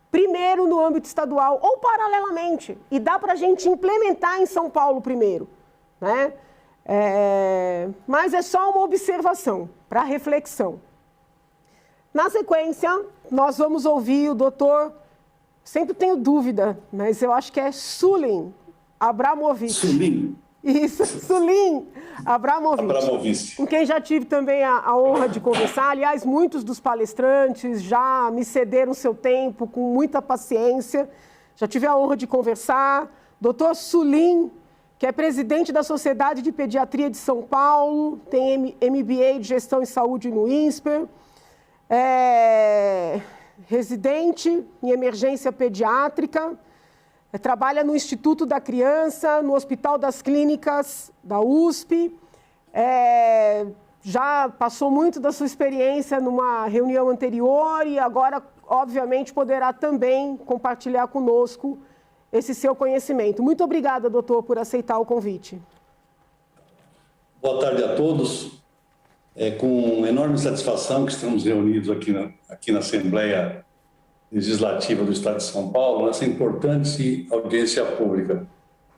Primeiro no âmbito estadual ou paralelamente. E dá para a gente implementar em São Paulo primeiro. Né? Mas é só uma observação para reflexão. Na sequência, nós vamos ouvir o doutor, sempre tenho dúvida, mas eu acho que é Sulim Abramovich. Sulim. Isso, Sulim Abramovich, com quem já tive também a honra de conversar. Aliás, muitos dos palestrantes já me cederam seu tempo com muita paciência. Já tive a honra de conversar. Doutor Sulim, que é presidente da Sociedade de Pediatria de São Paulo, tem MBA de Gestão em Saúde no INSPER, residente em emergência pediátrica, trabalha no Instituto da Criança, no Hospital das Clínicas da USP, já passou muito da sua experiência numa reunião anterior e agora, obviamente, poderá também compartilhar conosco esse seu conhecimento. Muito obrigada, doutor, por aceitar o convite. Boa tarde a todos. É com enorme satisfação que estamos reunidos aqui na Assembleia Legislativa do Estado de São Paulo, nessa importante audiência pública,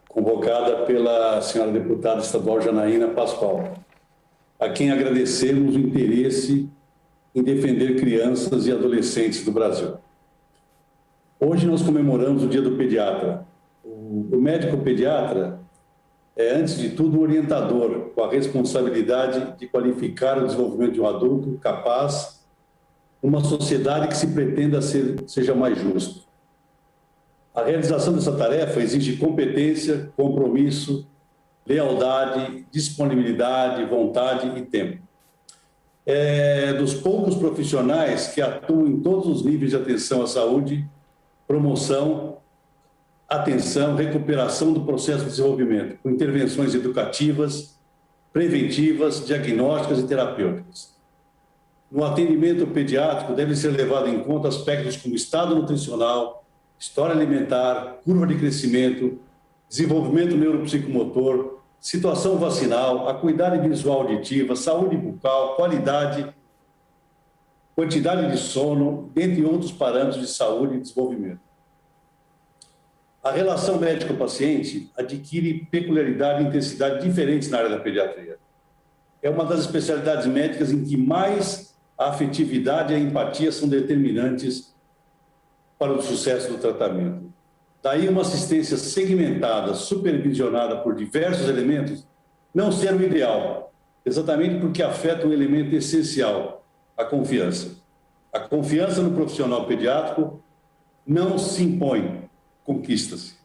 convocada pela senhora deputada estadual Janaína Pascoal, a quem agradecemos o interesse em defender crianças e adolescentes do Brasil. Hoje nós comemoramos o Dia do Pediatra. O médico pediatra é, antes de tudo, um orientador com a responsabilidade de qualificar o desenvolvimento de um adulto capaz numa sociedade que se pretenda seja mais justa. A realização dessa tarefa exige competência, compromisso, lealdade, disponibilidade, vontade e tempo. É dos poucos profissionais que atuam em todos os níveis de atenção à saúde, promoção, atenção, recuperação do processo de desenvolvimento, com intervenções educativas, preventivas, diagnósticas e terapêuticas. No atendimento pediátrico, devem ser levados em conta aspectos como estado nutricional, história alimentar, curva de crescimento, desenvolvimento neuropsicomotor, situação vacinal, acuidade visual auditiva, saúde bucal, qualidade, quantidade de sono, dentre outros parâmetros de saúde e desenvolvimento. A relação médico-paciente adquire peculiaridade e intensidade diferentes na área da pediatria. É uma das especialidades médicas em que mais a afetividade e a empatia são determinantes para o sucesso do tratamento. Daí uma assistência segmentada, supervisionada por diversos elementos, não ser o ideal, exatamente porque afeta um elemento essencial, a confiança. A confiança no profissional pediátrico não se impõe, conquista-se.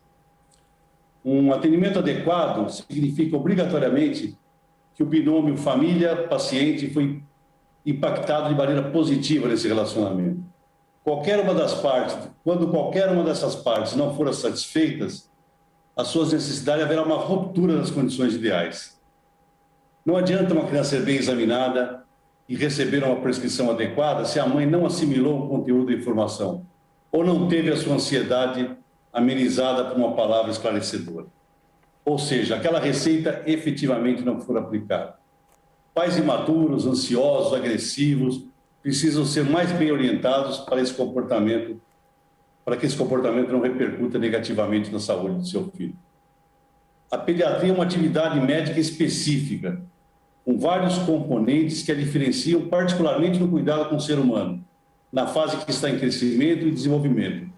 Um atendimento adequado significa obrigatoriamente que o binômio família-paciente foi impactado de maneira positiva nesse relacionamento. Quando qualquer uma dessas partes não for satisfeitas, as suas necessidades, haverá uma ruptura das condições ideais. Não adianta uma criança ser bem examinada e receber uma prescrição adequada se a mãe não assimilou o conteúdo da informação ou não teve a sua ansiedade amenizada por uma palavra esclarecedora. Ou seja, aquela receita efetivamente não for aplicada. Pais imaturos, ansiosos, agressivos, precisam ser mais bem orientados para que esse comportamento não repercuta negativamente na saúde do seu filho. A pediatria é uma atividade médica específica, com vários componentes que a diferenciam particularmente no cuidado com o ser humano, na fase que está em crescimento e desenvolvimento,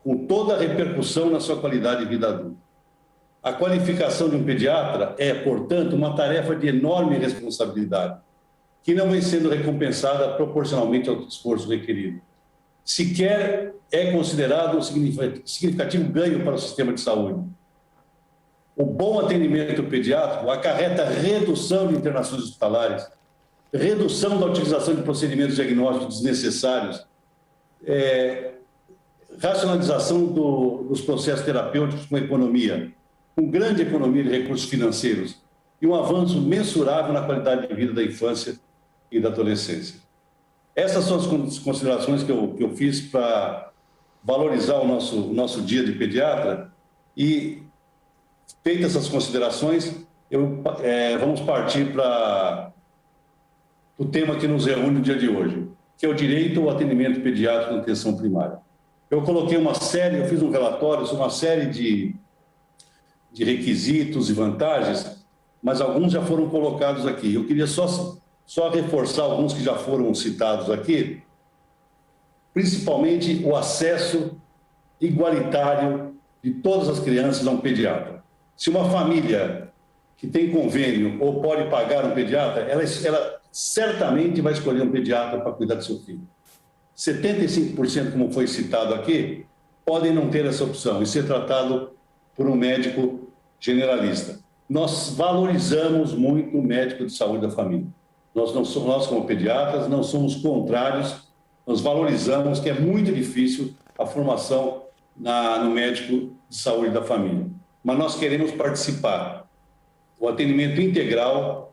com toda a repercussão na sua qualidade de vida adulta. A qualificação de um pediatra é, portanto, uma tarefa de enorme responsabilidade, que não vem sendo recompensada proporcionalmente ao esforço requerido. Sequer é considerado um significativo ganho para o sistema de saúde. O bom atendimento pediátrico acarreta redução de internações hospitalares, redução da utilização de procedimentos diagnósticos desnecessários, racionalização dos processos terapêuticos com economia, com grande economia de recursos financeiros e um avanço mensurável na qualidade de vida da infância e da adolescência. Essas são as considerações que eu fiz para valorizar o nosso dia de pediatra e, feitas essas considerações, vamos partir para o tema que nos reúne no dia de hoje, que é o direito ao atendimento pediátrico na atenção primária. Eu fiz um relatório sobre uma série de requisitos e vantagens, mas alguns já foram colocados aqui. Eu queria só reforçar alguns que já foram citados aqui, principalmente o acesso igualitário de todas as crianças a um pediatra. Se uma família que tem convênio ou pode pagar um pediatra, ela certamente vai escolher um pediatra para cuidar do seu filho. 75%, como foi citado aqui, podem não ter essa opção e ser tratado por um médico generalista. Nós valorizamos muito o médico de saúde da família. Nós, como pediatras, não somos contrários, nós valorizamos que é muito difícil a formação no médico de saúde da família. Mas nós queremos participar. O atendimento integral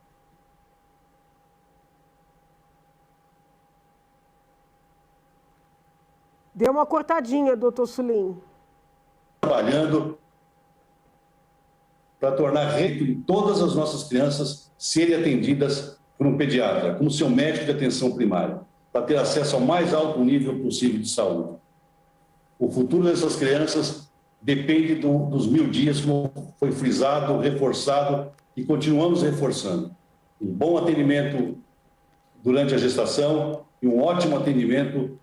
Deu uma cortadinha, doutor Sulim. Trabalhando para tornar reto de todas as nossas crianças serem atendidas por um pediatra, como seu médico de atenção primária, para ter acesso ao mais alto nível possível de saúde. O futuro dessas crianças depende dos 1000 dias, como foi frisado, reforçado e continuamos reforçando. Um bom atendimento durante a gestação e um ótimo atendimento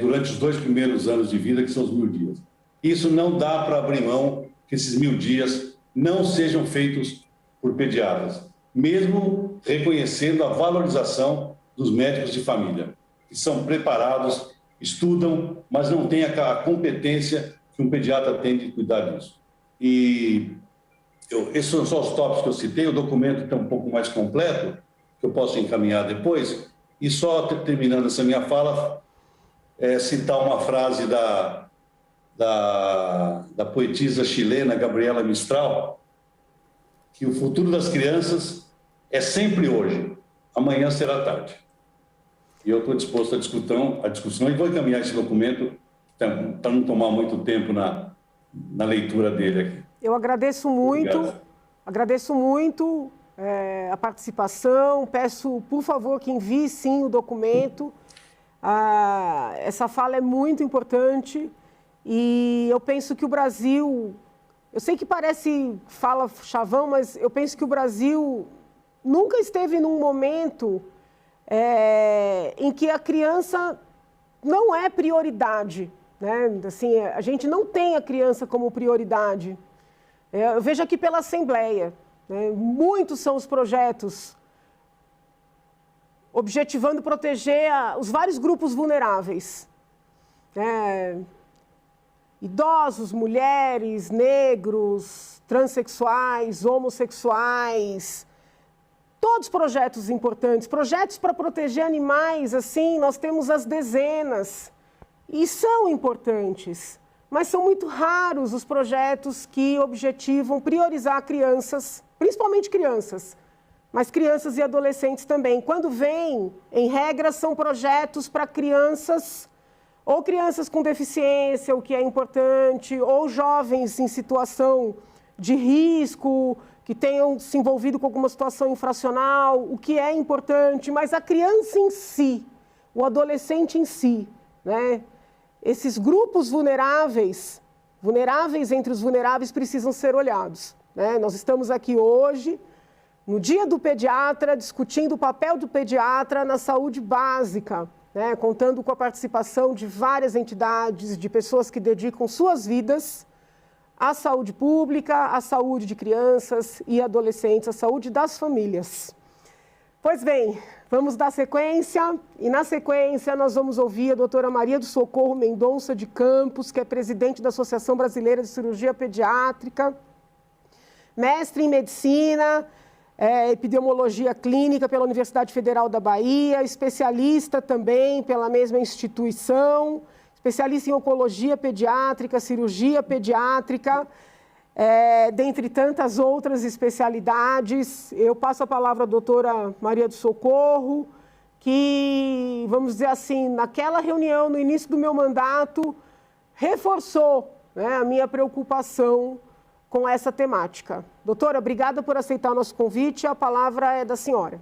durante os 2 primeiros anos de vida, que são os 1000 dias. Isso não dá para abrir mão que esses 1000 dias não sejam feitos por pediatras, mesmo reconhecendo a valorização dos médicos de família, que são preparados, estudam, mas não têm a competência que um pediatra tem de cuidar disso. E esses são só os tópicos que eu citei, o documento está um pouco mais completo, que eu posso encaminhar depois, e só terminando essa minha fala, citar uma frase da poetisa chilena Gabriela Mistral, que o futuro das crianças é sempre hoje, amanhã será tarde. E eu estou disposto à discussão e vou encaminhar esse documento para não tomar muito tempo na leitura dele aqui. Eu agradeço muito, a participação, peço, por favor, que envie sim o documento. Essa fala é muito importante e eu penso que o Brasil, eu sei que parece fala chavão, mas eu penso que o Brasil nunca esteve num momento em que a criança não é prioridade, né? Assim, a gente não tem a criança como prioridade. Eu vejo aqui pela Assembleia, né? Muitos são os projetos objetivando proteger os vários grupos vulneráveis. Idosos, mulheres, negros, transexuais, homossexuais, todos projetos importantes. Projetos para proteger animais, assim, nós temos as dezenas, e são importantes, mas são muito raros os projetos que objetivam priorizar crianças, principalmente crianças, mas crianças e adolescentes também. Quando vem, em regra, são projetos para crianças, ou crianças com deficiência, o que é importante, ou jovens em situação de risco, que tenham se envolvido com alguma situação infracional, o que é importante, mas a criança em si, o adolescente em si, né? Esses grupos vulneráveis entre os vulneráveis, precisam ser olhados, né? Nós estamos aqui hoje, no Dia do Pediatra, discutindo o papel do pediatra na saúde básica, né? Contando com a participação de várias entidades, de pessoas que dedicam suas vidas à saúde pública, à saúde de crianças e adolescentes, à saúde das famílias. Pois bem, vamos dar sequência, e na sequência nós vamos ouvir a doutora Maria do Socorro Mendonça de Campos, que é presidente da Associação Brasileira de Cirurgia Pediátrica, mestre em medicina, epidemiologia clínica pela Universidade Federal da Bahia, especialista também pela mesma instituição, especialista em oncologia pediátrica, cirurgia pediátrica, dentre tantas outras especialidades. Eu passo a palavra à doutora Maria do Socorro, que, vamos dizer assim, naquela reunião, no início do meu mandato, reforçou, né, a minha preocupação com essa temática. Doutora, obrigada por aceitar o nosso convite. A palavra é da senhora.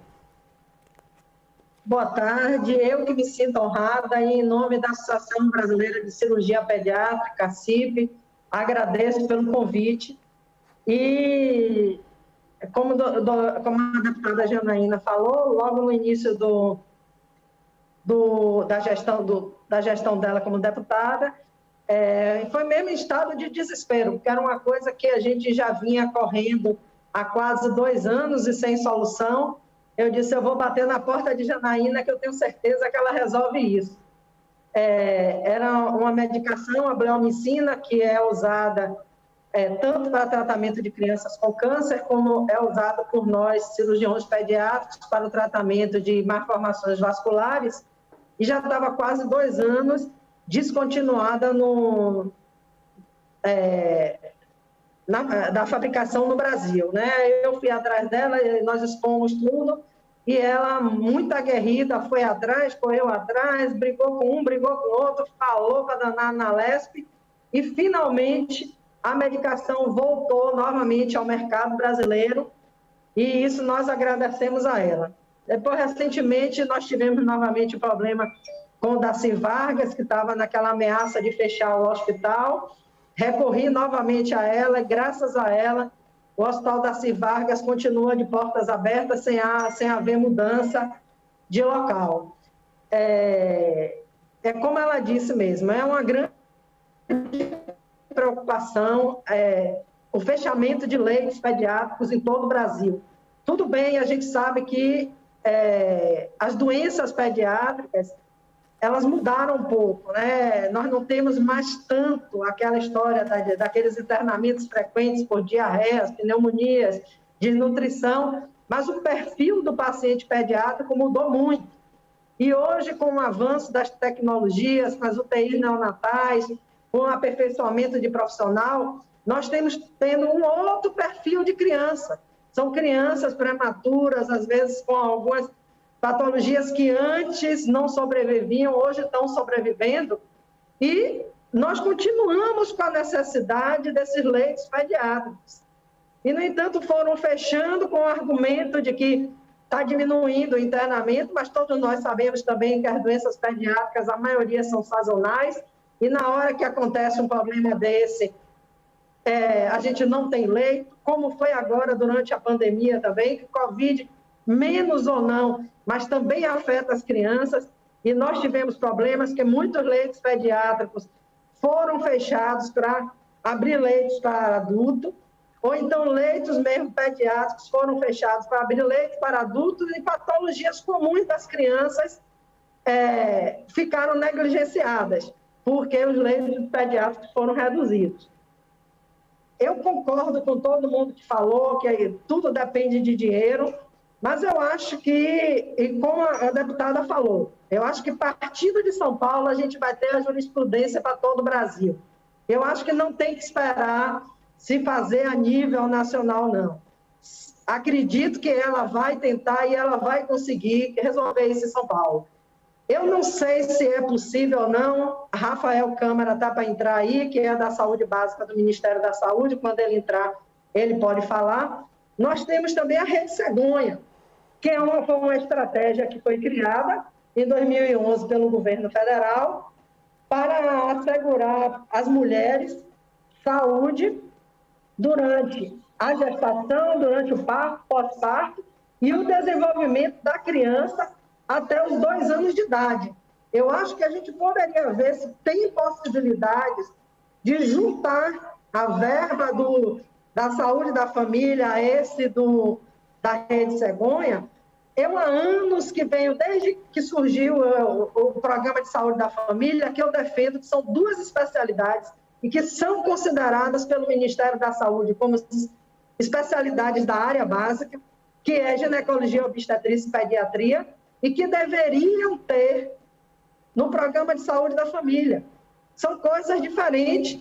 Boa tarde. Eu que me sinto honrada em nome da Associação Brasileira de Cirurgia Pediátrica, ACIP, agradeço pelo convite. E, como a deputada Janaína falou, logo no início da gestão dela como deputada, foi mesmo em estado de desespero, porque era uma coisa que a gente já vinha correndo há quase 2 anos e sem solução. Eu disse, eu vou bater na porta de Janaína, que eu tenho certeza que ela resolve isso. Era uma medicação, a bleomicina, que é usada tanto para tratamento de crianças com câncer, como é usada por nós, cirurgiões pediátricos, para o tratamento de malformações vasculares, e já estava quase 2 anos descontinuada da fabricação no Brasil, né? Eu fui atrás dela, nós expomos tudo, e ela, muito aguerrida, foi atrás, correu atrás, brigou com um, brigou com o outro, falou para danar na LESP, e finalmente a medicação voltou novamente ao mercado brasileiro, e isso nós agradecemos a ela. Depois, recentemente, nós tivemos novamente o problema com o Darcy Vargas, que estava naquela ameaça de fechar o hospital. Recorri novamente a ela, e graças a ela, o Hospital Darcy Vargas continua de portas abertas, sem haver mudança de local. Como ela disse mesmo, é uma grande preocupação o fechamento de leitos pediátricos em todo o Brasil. Tudo bem, a gente sabe que as doenças pediátricas, elas mudaram um pouco, né? Nós não temos mais tanto aquela história daqueles internamentos frequentes por diarreias, pneumonias, desnutrição, mas o perfil do paciente pediátrico mudou muito. E hoje, com o avanço das tecnologias, com as UTIs neonatais, com o aperfeiçoamento de profissional, nós temos tendo um outro perfil de criança. São crianças prematuras, às vezes com algumas patologias que antes não sobreviviam, hoje estão sobrevivendo, e nós continuamos com a necessidade desses leitos pediátricos. E, no entanto, foram fechando com o argumento de que está diminuindo o internamento, mas todos nós sabemos também que as doenças pediátricas, a maioria são sazonais, e na hora que acontece um problema desse, a gente não tem leito, como foi agora durante a pandemia também, que o Covid, menos ou não, mas também afeta as crianças, e nós tivemos problemas que muitos leitos pediátricos foram fechados para abrir leitos para adulto, ou então leitos mesmo pediátricos foram fechados para abrir leitos para adultos, e patologias comuns das crianças ficaram negligenciadas, porque os leitos pediátricos foram reduzidos. Eu concordo com todo mundo que falou que tudo depende de dinheiro, mas eu acho que, e como a deputada falou, eu acho que partindo de São Paulo a gente vai ter a jurisprudência para todo o Brasil. Eu acho que não tem que esperar se fazer a nível nacional, não. Acredito que ela vai tentar e ela vai conseguir resolver isso em São Paulo. Eu não sei se é possível ou não, Rafael Câmara está para entrar aí, que é da Saúde Básica do Ministério da Saúde, quando ele entrar, ele pode falar. Nós temos também a Rede Cegonha, que foi uma estratégia que foi criada em 2011 pelo governo federal para assegurar às mulheres saúde durante a gestação, durante o parto, pós-parto e o desenvolvimento da criança até os 2 anos de idade. Eu acho que a gente poderia ver se tem possibilidades de juntar a verba da saúde da família a esse da Rede Cegonha. Eu, há anos que venho, desde que surgiu o Programa de Saúde da Família, que eu defendo que são 2 especialidades e que são consideradas pelo Ministério da Saúde como especialidades da área básica, que é ginecologia, obstetrícia e pediatria, e que deveriam ter no Programa de Saúde da Família. São coisas diferentes.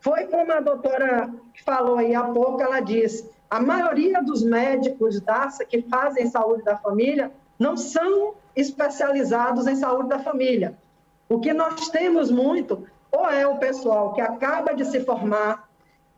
Foi como a doutora falou aí há pouco, ela disse, a maioria dos médicos que fazem saúde da família não são especializados em saúde da família. O que nós temos muito, ou é o pessoal que acaba de se formar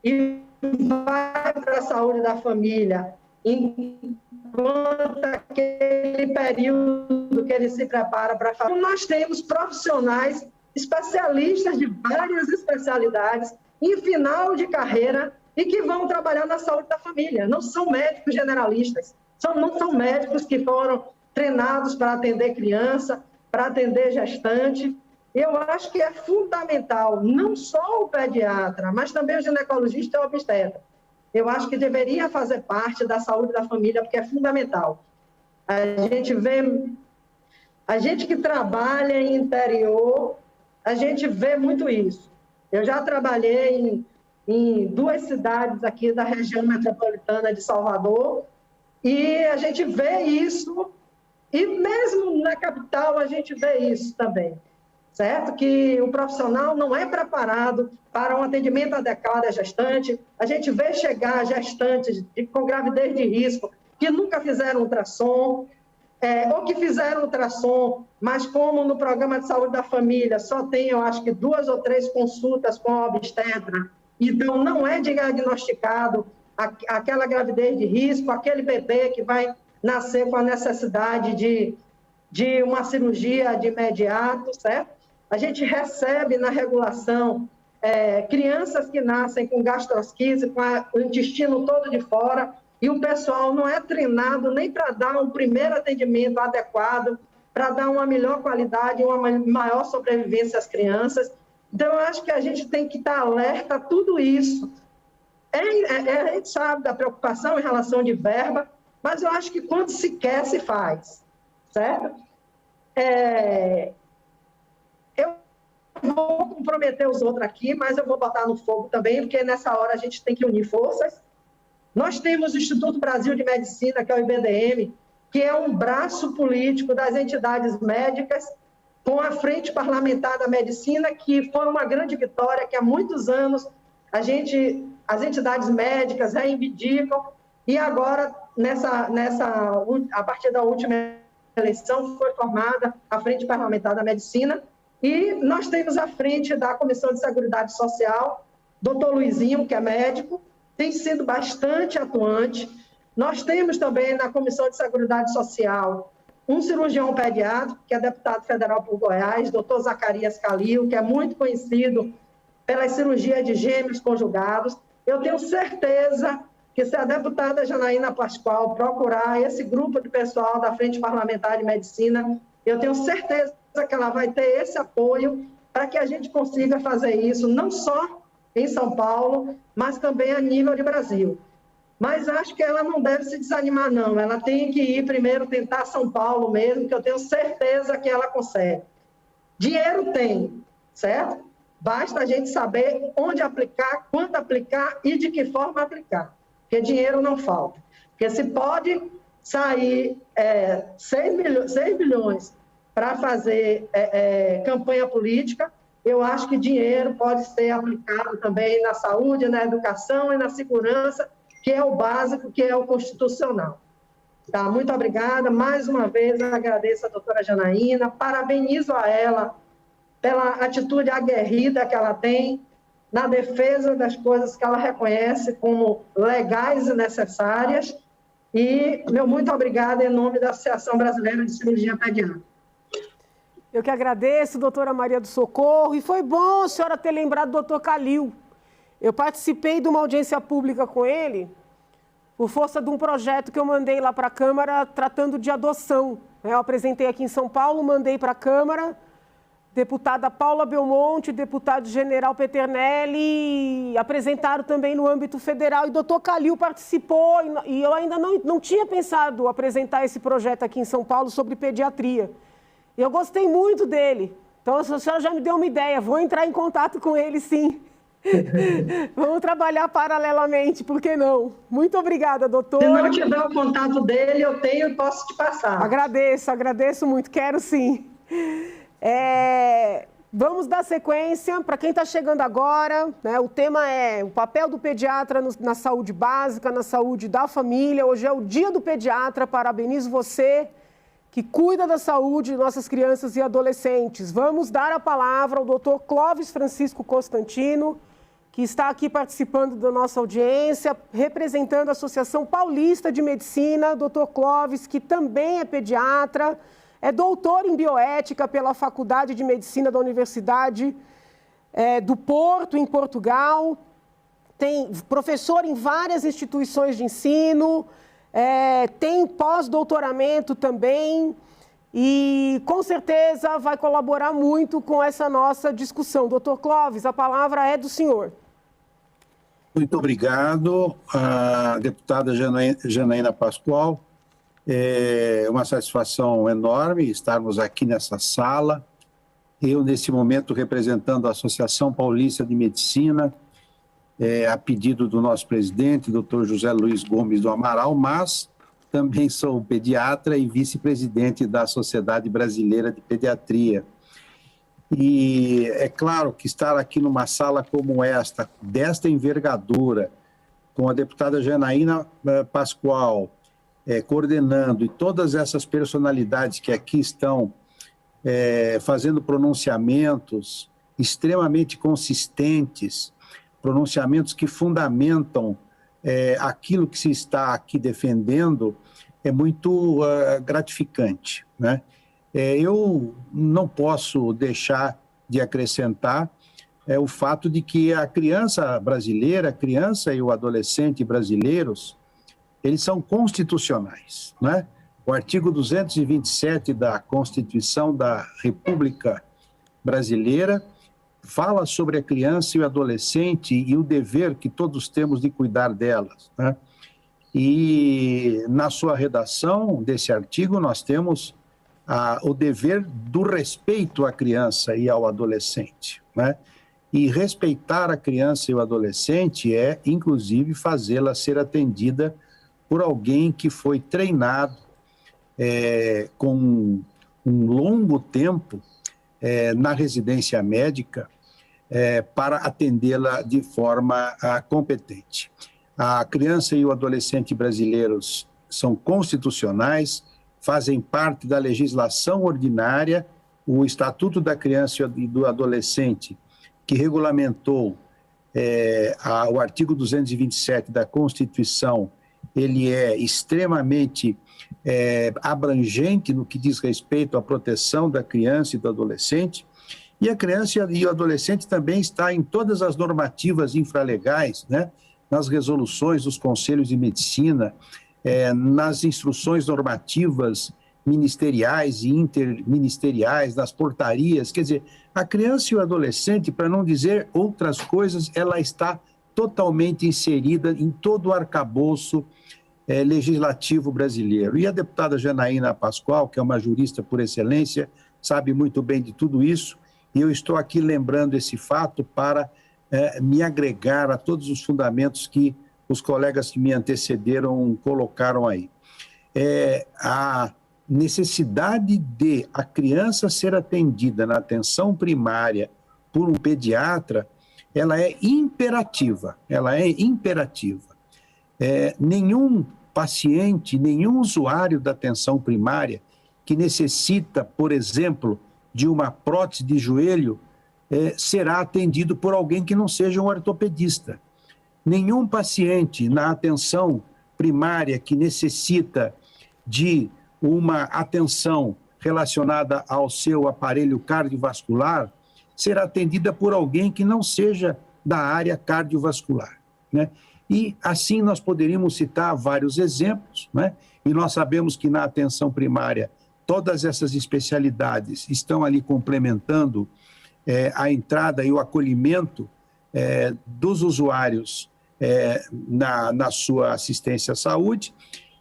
e vai para a saúde da família, enquanto aquele período que ele se prepara para fazer. Nós temos profissionais especialistas de várias especialidades em final de carreira e que vão trabalhar na saúde da família. Não são médicos generalistas, não são médicos que foram treinados para atender criança, para atender gestante. Eu acho que é fundamental, não só o pediatra, mas também o ginecologista e o obstetra. Eu acho que deveria fazer parte da saúde da família, porque é fundamental. A gente que trabalha em interior, a gente vê muito isso. Eu já trabalhei em 2 cidades aqui da região metropolitana de Salvador, e a gente vê isso, e mesmo na capital a gente vê isso também, certo? Que o profissional não é preparado para um atendimento adequado à gestante. A gente vê chegar gestantes com gravidez de risco que nunca fizeram ultrassom, ou que fizeram ultrassom, mas como no Programa de Saúde da Família só tem, eu acho que 2 ou 3 consultas com a obstetra, então não é diagnosticado aquela gravidez de risco, aquele bebê que vai nascer com a necessidade de uma cirurgia de imediato, certo? A gente recebe na regulação crianças que nascem com gastrosquise, com o intestino todo de fora, e o pessoal não é treinado nem para dar um primeiro atendimento adequado, para dar uma melhor qualidade, uma maior sobrevivência às crianças. Então, eu acho que a gente tem que estar alerta a tudo isso. A gente sabe da preocupação em relação de verba, mas eu acho que quando se quer, se faz, certo? Eu vou comprometer os outros aqui, mas eu vou botar no fogo também, porque nessa hora a gente tem que unir forças. Nós temos o Instituto Brasil de Medicina, que é o IBDM, que é um braço político das entidades médicas, com a Frente Parlamentar da Medicina, que foi uma grande vitória, que há muitos anos as entidades médicas reivindicam, e agora, a partir da última eleição, foi formada a Frente Parlamentar da Medicina, e nós temos à frente da Comissão de Seguridade Social, doutor Luizinho, que é médico, tem sido bastante atuante. Nós temos também na Comissão de Seguridade Social um cirurgião pediátrico, que é deputado federal por Goiás, doutor Zacarias Calil, que é muito conhecido pelas cirurgias de gêmeos conjugados. Eu tenho certeza que se a deputada Janaína Pascoal procurar esse grupo de pessoal da Frente Parlamentar de Medicina, eu tenho certeza que ela vai ter esse apoio para que a gente consiga fazer isso, não só em São Paulo, mas também a nível de Brasil. Mas acho que ela não deve se desanimar, não. Ela tem que ir primeiro tentar São Paulo mesmo, que eu tenho certeza que ela consegue. Dinheiro tem, certo? Basta a gente saber onde aplicar, quando aplicar e de que forma aplicar. Porque dinheiro não falta. Porque se pode sair 6 bilhões para fazer campanha política, eu acho que dinheiro pode ser aplicado também na saúde, na educação e na segurança, que é o básico, que é o constitucional. Tá? Muito obrigada. Mais uma vez, agradeço a doutora Janaína, parabenizo a ela pela atitude aguerrida que ela tem na defesa das coisas que ela reconhece como legais e necessárias. E meu muito obrigada em nome da Associação Brasileira de Cirurgia Pediátrica. Eu que agradeço, doutora Maria do Socorro, e foi bom a senhora ter lembrado do doutor Calil. Eu participei de uma audiência pública com ele por força de um projeto que eu mandei lá para a Câmara tratando de adoção. Eu apresentei aqui em São Paulo, mandei para a Câmara, deputada Paula Belmonte, deputado general Peternelli, apresentaram também no âmbito federal, e o doutor Calil participou, e eu ainda não tinha pensado apresentar esse projeto aqui em São Paulo sobre pediatria. E eu gostei muito dele. Então, a senhora já me deu uma ideia, vou entrar em contato com ele, sim. Vamos trabalhar paralelamente, por que não? Muito obrigada, doutor. Se não tiver o contato dele, eu tenho e posso te passar. Agradeço muito, quero sim. Vamos dar sequência. Para quem está chegando agora, né, o tema é o papel do pediatra na saúde básica, na saúde da família. Hoje é o Dia do Pediatra, parabenizo você que cuida da saúde de nossas crianças e adolescentes. Vamos dar a palavra ao doutor Clóvis Francisco Constantino, que está aqui participando da nossa audiência, representando a Associação Paulista de Medicina. Doutor Clóvis, que também é pediatra, é doutor em bioética pela Faculdade de Medicina da Universidade do Porto, em Portugal, tem professor em várias instituições de ensino, tem pós-doutoramento também, e com certeza vai colaborar muito com essa nossa discussão. Doutor Clóvis, a palavra é do senhor. Muito obrigado, a deputada Janaína Pascoal. É uma satisfação enorme estarmos aqui nessa sala. Eu, nesse momento, representando a Associação Paulista de Medicina, a pedido do nosso presidente, doutor José Luiz Gomes do Amaral, mas também sou pediatra e vice-presidente da Sociedade Brasileira de Pediatria. E é claro que estar aqui numa sala como esta, desta envergadura, com a deputada Janaína Pascoal coordenando, e todas essas personalidades que aqui estão fazendo pronunciamentos extremamente consistentes, pronunciamentos que fundamentam aquilo que se está aqui defendendo, é muito gratificante, né? Eu não posso deixar de acrescentar o fato de que a criança brasileira, a criança e o adolescente brasileiros, eles são constitucionais, né? O artigo 227 da Constituição da República Brasileira fala sobre a criança e o adolescente e o dever que todos temos de cuidar delas, né? E na sua redação desse artigo nós temos o dever do respeito à criança e ao adolescente, né? E respeitar a criança e o adolescente é, inclusive, fazê-la ser atendida por alguém que foi treinado com um longo tempo na residência médica para atendê-la de forma competente. A criança e o adolescente brasileiros são constitucionais, fazem parte da legislação ordinária. O Estatuto da Criança e do Adolescente, que regulamentou o artigo 227 da Constituição, ele é extremamente abrangente no que diz respeito à proteção da criança e do adolescente, e a criança e o adolescente também está em todas as normativas infralegais, né? Nas resoluções dos conselhos de medicina, nas instruções normativas ministeriais e interministeriais, nas portarias. Quer dizer, a criança e o adolescente, para não dizer outras coisas, ela está totalmente inserida em todo o arcabouço legislativo brasileiro. E a deputada Janaína Pascoal, que é uma jurista por excelência, sabe muito bem de tudo isso, e eu estou aqui lembrando esse fato para me agregar a todos os fundamentos que os colegas que me antecederam colocaram aí. A necessidade de a criança ser atendida na atenção primária por um pediatra, ela é imperativa, nenhum paciente, nenhum usuário da atenção primária que necessita, por exemplo, de uma prótese de joelho, será atendido por alguém que não seja um ortopedista. Nenhum paciente na atenção primária que necessita de uma atenção relacionada ao seu aparelho cardiovascular será atendida por alguém que não seja da área cardiovascular, né? E assim nós poderíamos citar vários exemplos, né? E nós sabemos que na atenção primária todas essas especialidades estão ali complementando a entrada e o acolhimento dos usuários na sua assistência à saúde,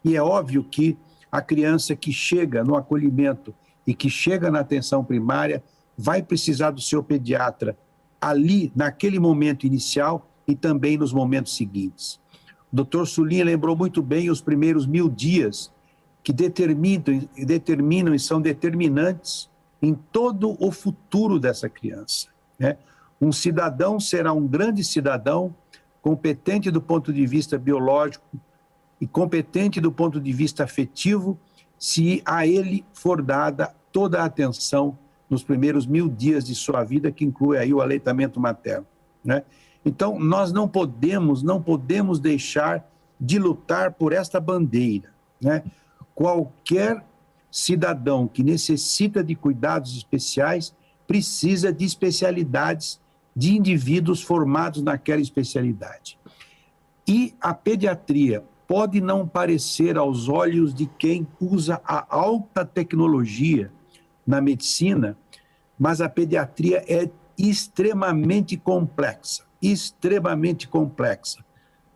e é óbvio que a criança que chega no acolhimento e que chega na atenção primária vai precisar do seu pediatra ali, naquele momento inicial e também nos momentos seguintes. O Dr. Sulin lembrou muito bem os primeiros 1000 dias que determinam e são determinantes em todo o futuro dessa criança, né? Um cidadão será um grande cidadão, competente do ponto de vista biológico e competente do ponto de vista afetivo, se a ele for dada toda a atenção nos primeiros 1000 dias de sua vida, que inclui aí o aleitamento materno, né? Então, nós não podemos deixar de lutar por esta bandeira, né? Qualquer cidadão que necessita de cuidados especiais precisa de especialidades, de indivíduos formados naquela especialidade. E a pediatria pode não parecer aos olhos de quem usa a alta tecnologia na medicina, mas a pediatria é extremamente complexa, extremamente complexa.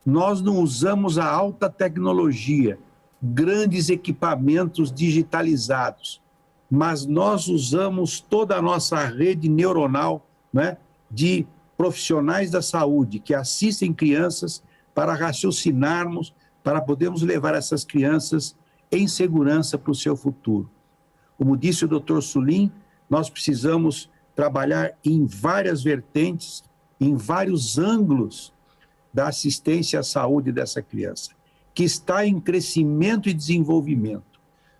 Nós não usamos a alta tecnologia, grandes equipamentos digitalizados, mas nós usamos toda a nossa rede neuronal, né, de profissionais da saúde que assistem crianças para raciocinarmos, para podermos levar essas crianças em segurança para o seu futuro. Como disse o Dr. Sulin, nós precisamos trabalhar em várias vertentes, em vários ângulos da assistência à saúde dessa criança, que está em crescimento e desenvolvimento.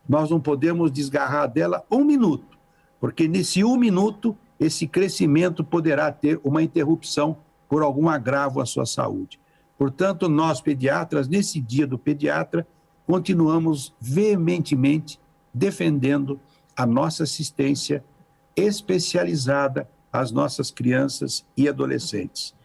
Nós não podemos desgarrar dela 1 minuto, porque nesse 1 minuto, esse crescimento poderá ter uma interrupção por algum agravo à sua saúde. Portanto, nós pediatras, nesse dia do pediatra, continuamos veementemente defendendo a nossa assistência especializada às nossas crianças e adolescentes.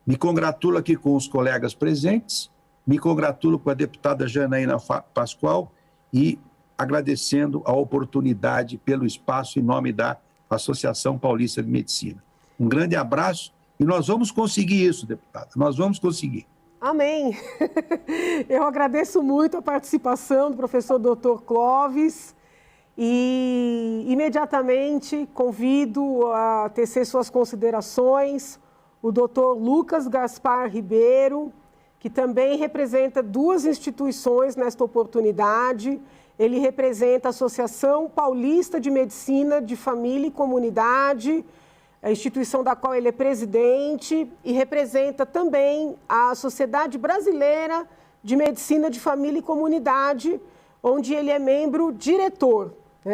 Me congratulo aqui com os colegas presentes, me congratulo com a deputada Janaína Pascoal e agradecendo a oportunidade pelo espaço em nome da Associação Paulista de Medicina. Um grande abraço e nós vamos conseguir isso, deputada, nós vamos conseguir. Amém. Eu agradeço muito a participação do professor Dr. Clóvis e imediatamente convido a tecer suas considerações o Dr. Lucas Gaspar Ribeiro, que também representa 2 instituições nesta oportunidade. Ele representa a Associação Paulista de Medicina de Família e Comunidade, a instituição da qual ele é presidente, e representa também a Sociedade Brasileira de Medicina de Família e Comunidade, onde ele é membro diretor.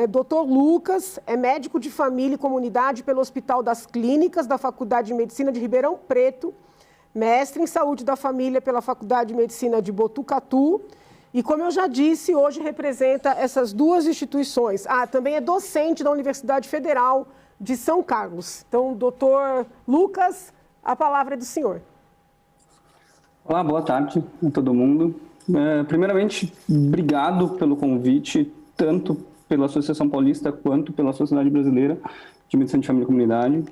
Dr. Lucas é médico de família e comunidade pelo Hospital das Clínicas da Faculdade de Medicina de Ribeirão Preto, mestre em Saúde da Família pela Faculdade de Medicina de Botucatu, e, como eu já disse, hoje representa essas 2 instituições. Também é docente da Universidade Federal de São Carlos. Então, doutor Lucas, a palavra é do senhor. Olá, boa tarde a todo mundo. Primeiramente, obrigado pelo convite, tanto pela Associação Paulista quanto pela Sociedade Brasileira de Medicina de Família e Comunidade.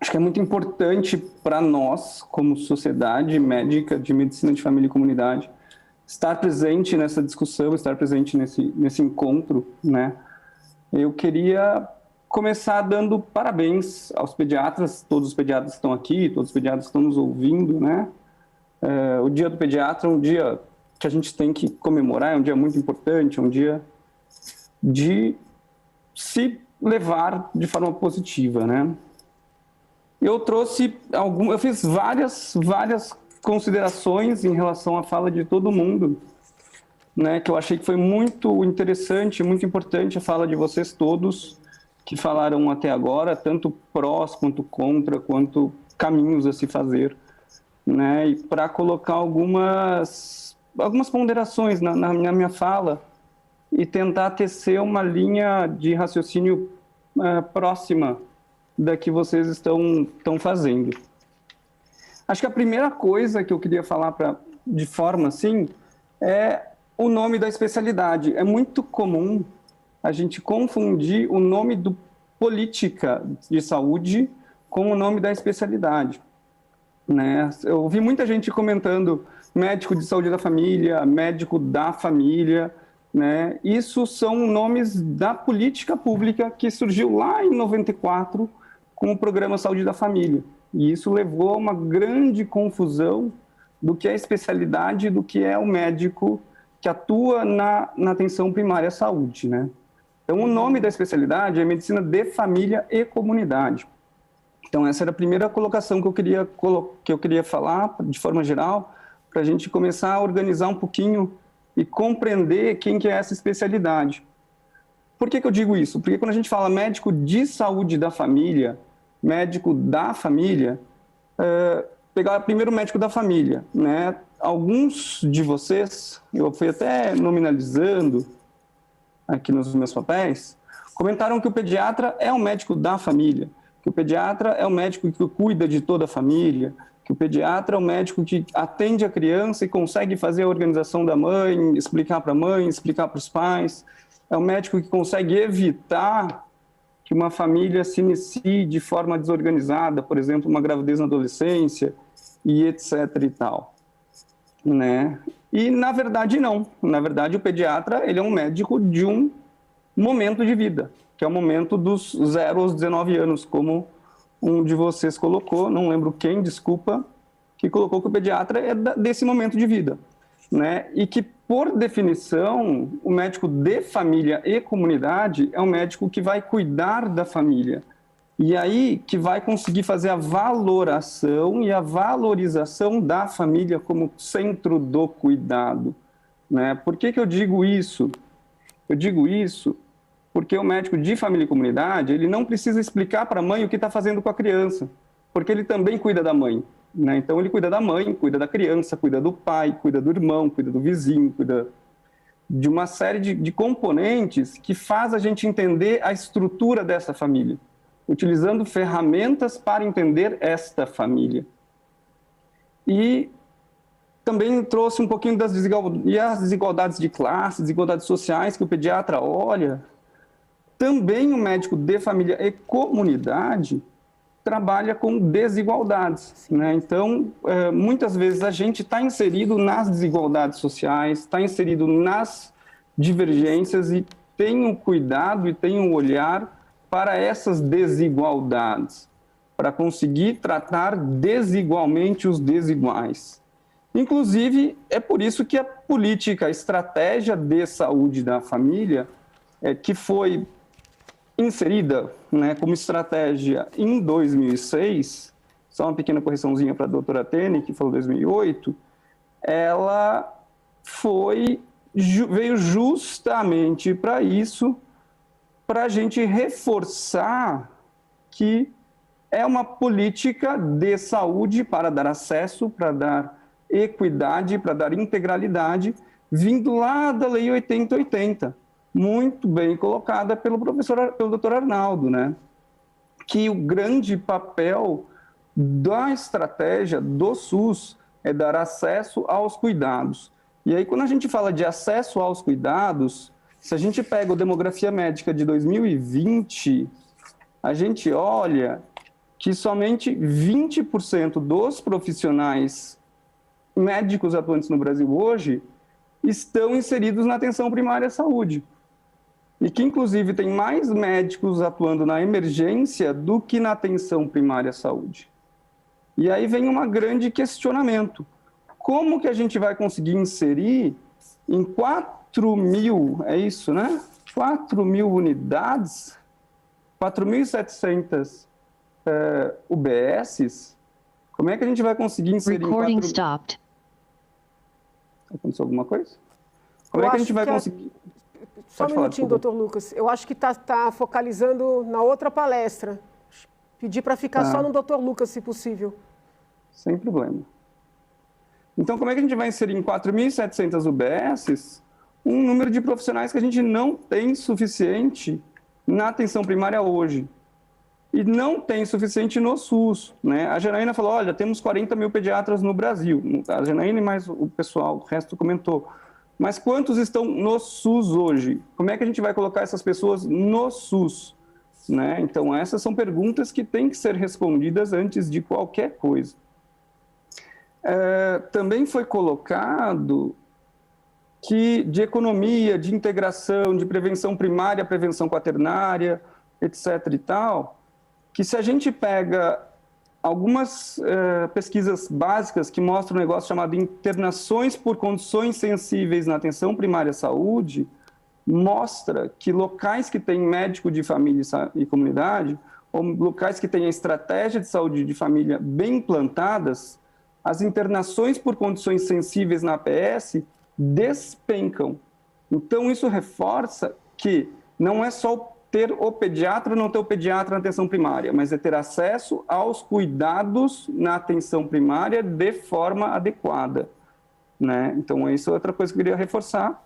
Acho que é muito importante para nós, como sociedade médica de Medicina de Família e Comunidade, estar presente nessa discussão, estar presente nesse encontro, né? Eu queria começar dando parabéns aos pediatras, todos os pediatras que estão aqui, todos os pediatras que estão nos ouvindo, né? O Dia do Pediatra é um dia que a gente tem que comemorar, é um dia muito importante, é um dia de se levar de forma positiva, né? Eu fiz várias considerações em relação à fala de todo mundo, né? Que eu achei que foi muito interessante, muito importante a fala de vocês todos que falaram até agora, tanto prós quanto contra, quanto caminhos a se fazer, né? E para colocar algumas ponderações na minha fala e tentar tecer uma linha de raciocínio próxima da que vocês estão fazendo. Acho que a primeira coisa que eu queria falar de forma assim é o nome da especialidade. É muito comum a gente confundir o nome do política de saúde com o nome da especialidade, né? Eu ouvi muita gente comentando médico de saúde da família, médico da família, né? Isso são nomes da política pública que surgiu lá em 94 com o programa Saúde da Família. E isso levou a uma grande confusão do que é especialidade e do que é o médico que atua na atenção primária à saúde, né? Então, o nome da especialidade é Medicina de Família e Comunidade. Então, essa era a primeira colocação que eu queria falar, de forma geral, para a gente começar a organizar um pouquinho e compreender quem que é essa especialidade. Por que eu digo isso? Porque quando a gente fala médico de saúde da família, médico da família, pegar primeiro o médico da família, né? Alguns de vocês, eu fui até nominalizando aqui nos meus papéis, comentaram que o pediatra é um médico da família, que o pediatra é o médico que cuida de toda a família, que o pediatra é o médico que atende a criança e consegue fazer a organização da mãe, explicar para a mãe, explicar para os pais, é o médico que consegue evitar que uma família se inicie de forma desorganizada, por exemplo, uma gravidez na adolescência e etc. e tal, né? E, na verdade, não. Na verdade, o pediatra ele é um médico de um momento de vida, que é o momento dos 0 aos 19 anos, como um de vocês colocou, não lembro quem, desculpa, que colocou que o pediatra é desse momento de vida, né? E que, por definição, o médico de família e comunidade é um médico que vai cuidar da família. E aí que vai conseguir fazer a valoração e a valorização da família como centro do cuidado, né? Por que eu digo isso? Eu digo isso porque o médico de família e comunidade, ele não precisa explicar para a mãe o que está fazendo com a criança, porque ele também cuida da mãe, né? Então, ele cuida da mãe, cuida da criança, cuida do pai, cuida do irmão, cuida do vizinho, cuida de uma série de componentes que faz a gente entender a estrutura dessa família, utilizando ferramentas para entender esta família. E também trouxe um pouquinho das desigualdades de classe, desigualdades sociais que o pediatra olha. Também o médico de família e comunidade trabalha com desigualdades, né? Então, muitas vezes a gente está inserido nas desigualdades sociais, está inserido nas divergências e tem um cuidado e tem um olhar para essas desigualdades, para conseguir tratar desigualmente os desiguais. Inclusive, é por isso que a política, a estratégia de saúde da família, que foi inserida, né, como estratégia em 2006, só uma pequena correçãozinha para a doutora Tene, que falou 2008, ela veio justamente para isso, para a gente reforçar que é uma política de saúde para dar acesso, para dar equidade, para dar integralidade, vindo lá da Lei 8080, muito bem colocada pelo doutor Arnaldo, né? Que o grande papel da estratégia do SUS é dar acesso aos cuidados. E aí, quando a gente fala de acesso aos cuidados, se a gente pega o Demografia Médica de 2020, a gente olha que somente 20% dos profissionais médicos atuantes no Brasil hoje estão inseridos na atenção primária à saúde. E que, inclusive, tem mais médicos atuando na emergência do que na atenção primária à saúde. E aí vem um grande questionamento. Como que a gente vai conseguir inserir em 4.000, é isso, né? 4.000 unidades, 4.700 UBSs, como é que a gente vai conseguir inserir Recording stopped. Aconteceu alguma coisa? Como é que a gente vai conseguir... Só um minutinho, doutor Lucas. Eu acho que está focalizando na outra palestra. Pedir para ficar só no doutor Lucas, se possível. Sem problema. Então, como é que a gente vai inserir em 4.700 UBSs um número de profissionais que a gente não tem suficiente na atenção primária hoje? e não tem suficiente no SUS, né? A Janaína falou, olha, temos 40 mil pediatras no Brasil. A Janaína e mais o pessoal, o resto comentou. Mas quantos estão no SUS hoje? Como é que a gente vai colocar essas pessoas no SUS? Né? Então, essas são perguntas que têm que ser respondidas antes de qualquer coisa. Também foi colocado que de economia, de integração, de prevenção primária, prevenção quaternária, etc. e tal, que se a gente pega algumas pesquisas básicas que mostram um negócio chamado internações por condições sensíveis na atenção primária à saúde, mostra que locais que têm médico de família e comunidade, ou locais que têm a estratégia de saúde de família bem implantadas, as internações por condições sensíveis na APS despencam. Então, isso reforça que não é só ter o pediatra ou não ter o pediatra na atenção primária, mas é ter acesso aos cuidados na atenção primária de forma adequada, né? Então, isso é outra coisa que eu queria reforçar.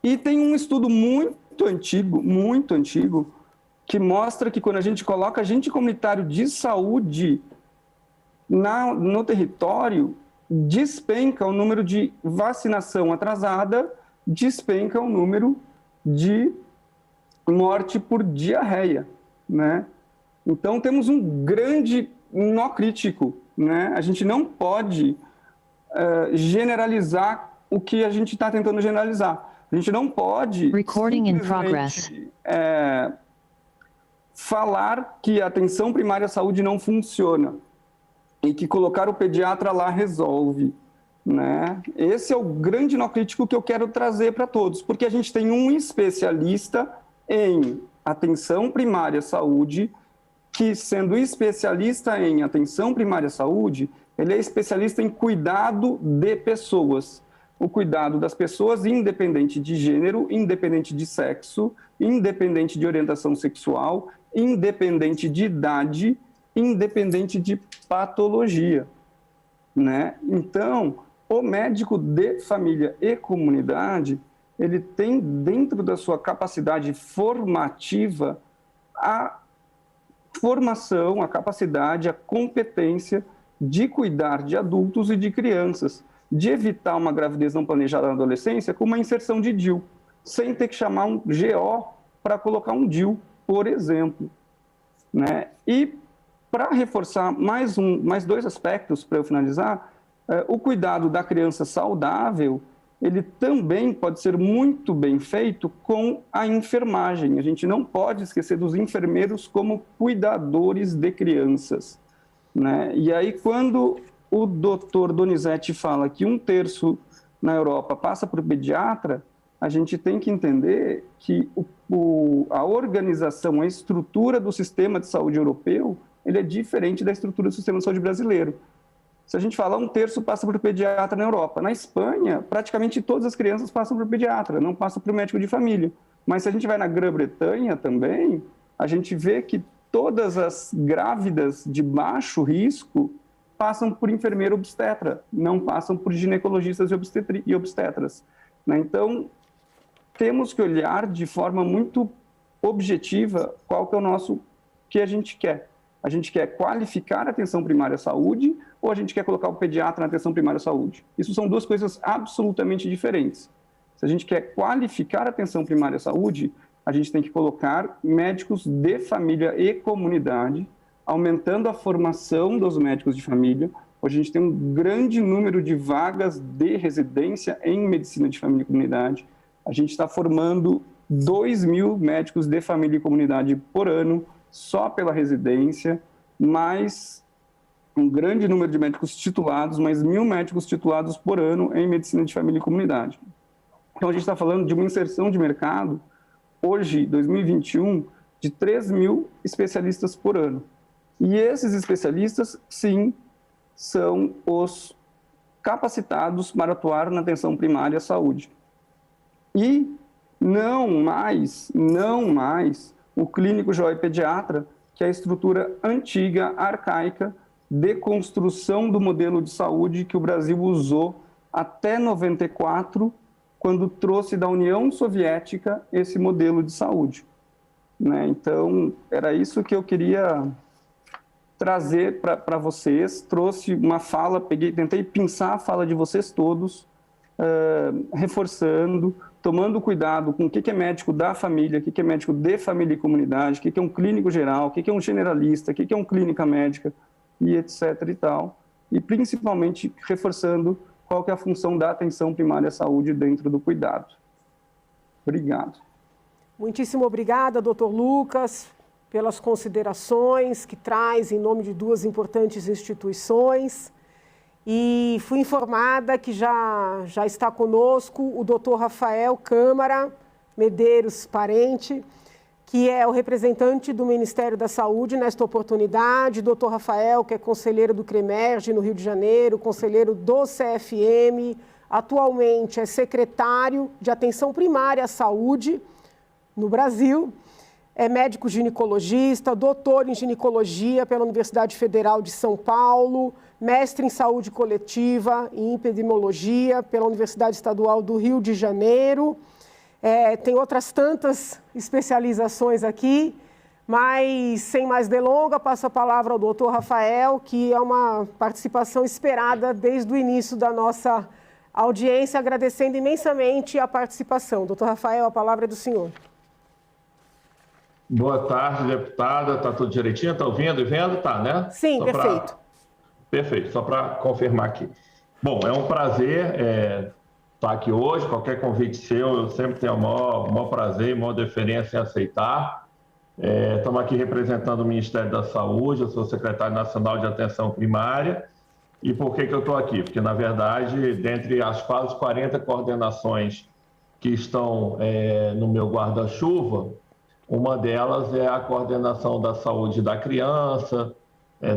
E tem um estudo muito antigo, que mostra que quando a gente coloca agente comunitário de saúde no território, despenca o número de vacinação atrasada, despenca o número de morte por diarreia, né? Então, temos um grande nó crítico, né? A gente não pode generalizar o que a gente está tentando generalizar. A gente não pode falar que a atenção primária à saúde não funciona e que colocar o pediatra lá resolve, né? Esse é o grande nó crítico que eu quero trazer para todos, porque a gente tem um especialista em atenção primária à saúde, que sendo especialista em atenção primária à saúde, ele é especialista em cuidado de pessoas. O cuidado das pessoas independente de gênero, independente de sexo, independente de orientação sexual, independente de idade, independente de patologia, né? Então, o médico de família e comunidade, ele tem dentro da sua capacidade formativa a formação, a capacidade, a competência de cuidar de adultos e de crianças, de evitar uma gravidez não planejada na adolescência com uma inserção de DIU, sem ter que chamar um GO para colocar um DIU, por exemplo, né? E para reforçar mais dois aspectos para eu finalizar, o cuidado da criança saudável, ele também pode ser muito bem feito com a enfermagem. A gente não pode esquecer dos enfermeiros como cuidadores de crianças, né? E aí, quando o doutor Donizete fala que 1/3 na Europa passa para o pediatra, a gente tem que entender que a organização, a estrutura do sistema de saúde europeu, ele é diferente da estrutura do sistema de saúde brasileiro. Se a gente falar 1/3 passa para o pediatra na Europa. Na Espanha, praticamente todas as crianças passam para o pediatra, não passam para o médico de família. Mas se a gente vai na Grã-Bretanha também, a gente vê que todas as grávidas de baixo risco passam por enfermeiro obstetra, não passam por ginecologistas e obstetras, né? Então, temos que olhar de forma muito objetiva qual que é que a gente quer. A gente quer qualificar a atenção primária à saúde ou a gente quer colocar o pediatra na atenção primária à saúde? Isso são duas coisas absolutamente diferentes. Se a gente quer qualificar a atenção primária à saúde, a gente tem que colocar médicos de família e comunidade, aumentando a formação dos médicos de família. Hoje a gente tem um grande número de vagas de residência em medicina de família e comunidade. A gente está formando 2.000 médicos de família e comunidade por ano, só pela residência, mais um grande número de médicos titulados, mais 1.000 médicos titulados por ano em medicina de família e comunidade. Então, a gente está falando de uma inserção de mercado, hoje, 2021, de 3.000 especialistas por ano. E esses especialistas, sim, são os capacitados para atuar na atenção primária à saúde. E não mais o clínico geral e pediatra, que é a estrutura antiga, arcaica, de construção do modelo de saúde que o Brasil usou até 94, quando trouxe da União Soviética esse modelo de saúde. né? Então, era isso que eu queria trazer para vocês. Trouxe uma fala, tentei pensar a fala de vocês todos, reforçando, tomando cuidado com o que é médico da família, o que é médico de família e comunidade, o que é um clínico geral, o que é um generalista, o que é um clínica médica, e etc. e tal. E principalmente reforçando qual que é a função da atenção primária à saúde dentro do cuidado. Obrigado. Muitíssimo obrigada, doutor Lucas, pelas considerações que traz em nome de duas importantes instituições. E fui informada que já está conosco o doutor Rafael Câmara Medeiros Parente, que é o representante do Ministério da Saúde nesta oportunidade. Doutor Rafael, que é conselheiro do CREMERGE no Rio de Janeiro, conselheiro do CFM, atualmente é secretário de Atenção Primária à Saúde no Brasil, é médico ginecologista, doutor em ginecologia pela Universidade Federal de São Paulo, mestre em saúde coletiva e epidemiologia pela Universidade Estadual do Rio de Janeiro. Tem outras tantas especializações aqui, mas sem mais delongas, passo a palavra ao doutor Rafael, que é uma participação esperada desde o início da nossa audiência, agradecendo imensamente a participação. Doutor Rafael, a palavra é do senhor. Boa tarde, deputada. Está tudo direitinho? Está ouvindo e vendo? Tá, né? Sim, perfeito. Perfeito, só para confirmar aqui. Bom, é um prazer estar aqui hoje. Qualquer convite seu, eu sempre tenho o maior prazer e maior deferência em aceitar. Estamos aqui representando o Ministério da Saúde, eu sou secretário nacional de Atenção Primária. E por que eu estou aqui? Porque, na verdade, dentre as quase 40 coordenações que estão no meu guarda-chuva, uma delas é a coordenação da saúde da criança,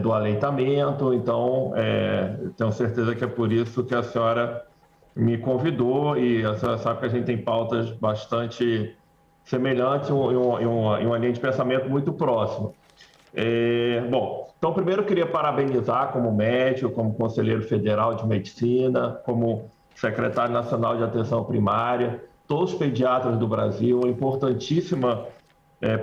do aleitamento. Então, tenho certeza que é por isso que a senhora me convidou, e a senhora sabe que a gente tem pautas bastante semelhantes e uma linha de pensamento muito próxima. Bom, então primeiro eu queria parabenizar como médico, como conselheiro federal de medicina, como secretário nacional de atenção primária, todos os pediatras do Brasil, uma importantíssima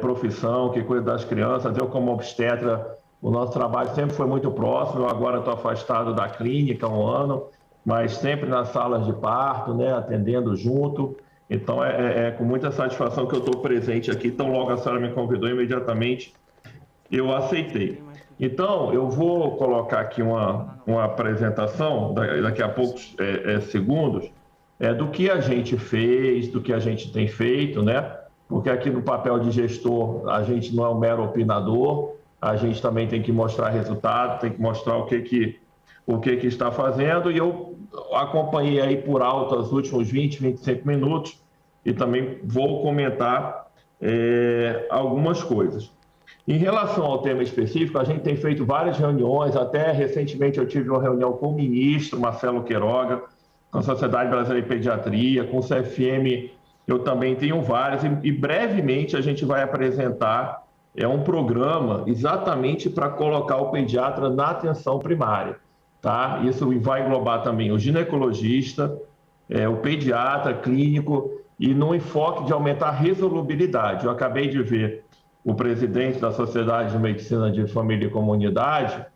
profissão que cuida das crianças. Eu, como obstetra, o nosso trabalho sempre foi muito próximo. Eu agora estou afastado da clínica há um ano, mas sempre nas salas de parto, né, atendendo junto. Então, com muita satisfação que eu estou presente aqui. Então, logo a senhora me convidou, imediatamente eu aceitei. Então, eu vou colocar aqui uma apresentação, daqui a poucos segundos, do que a gente fez, do que a gente tem feito, né? Porque aqui no papel de gestor a gente não é um mero opinador, a gente também tem que mostrar resultado, tem que mostrar o que está fazendo, e eu acompanhei aí por alto os últimos 20, 25 minutos e também vou comentar algumas coisas. Em relação ao tema específico, a gente tem feito várias reuniões, até recentemente eu tive uma reunião com o ministro Marcelo Queiroga, com a Sociedade Brasileira de Pediatria, com o CFM. Eu também tenho várias, e brevemente a gente vai apresentar um programa exatamente para colocar o pediatra na atenção primária, tá? Isso vai englobar também o ginecologista, o pediatra clínico, e no enfoque de aumentar a resolubilidade. Eu acabei de ver o presidente da Sociedade de Medicina de Família e Comunidade.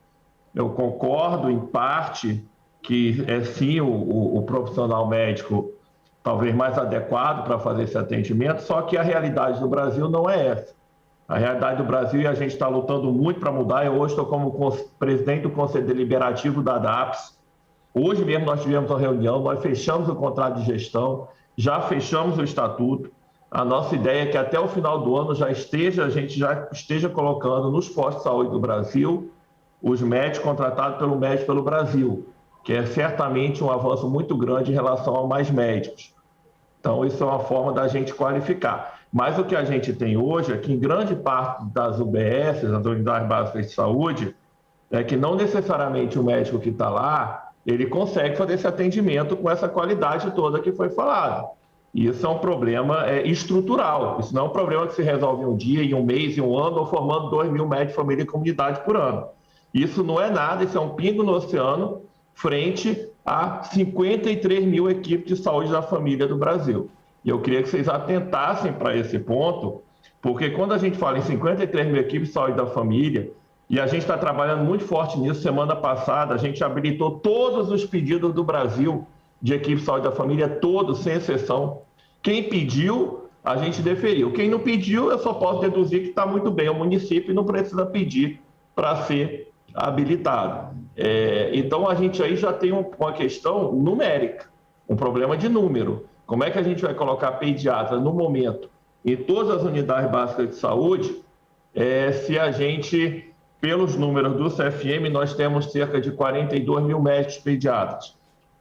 Eu concordo em parte que sim o profissional médico talvez mais adequado para fazer esse atendimento, só que a realidade do Brasil não é essa. A realidade do Brasil, e a gente está lutando muito para mudar. Eu hoje estou como presidente do Conselho Deliberativo da ADAPS. Hoje mesmo nós tivemos uma reunião, nós fechamos o contrato de gestão, já fechamos o estatuto. A nossa ideia é que até o final do ano a gente já esteja colocando nos postos de saúde do Brasil os médicos contratados pelo Médico pelo Brasil, que é certamente um avanço muito grande em relação a mais médicos. Então, isso é uma forma da gente qualificar. Mas o que a gente tem hoje é que, em grande parte das UBS, das Unidades Básicas de Saúde, é que não necessariamente o médico que está lá, ele consegue fazer esse atendimento com essa qualidade toda que foi falada. E isso é um problema estrutural. Isso não é um problema que se resolve em um dia, em um mês, em um ano, ou formando 2.000 médicos de família e comunidade por ano. Isso não é nada, isso é um pingo no oceano frente a 53 mil equipes de saúde da família do Brasil. E eu queria que vocês atentassem para esse ponto, Porque quando a gente fala em 53 mil equipes de saúde da família, e a gente está trabalhando muito forte nisso, semana passada a gente habilitou todos os pedidos do Brasil de equipe de saúde da família, todos, sem exceção. Quem pediu, a gente deferiu. Quem não pediu, eu só posso deduzir que está muito bem. O município não precisa pedir para ser habilitado. Então, a gente aí já tem uma questão numérica, um problema de número. Como é que a gente vai colocar pediatra no momento em todas as unidades básicas de saúde, se a gente, pelos números do CFM, nós temos cerca de 42 mil médicos pediatras.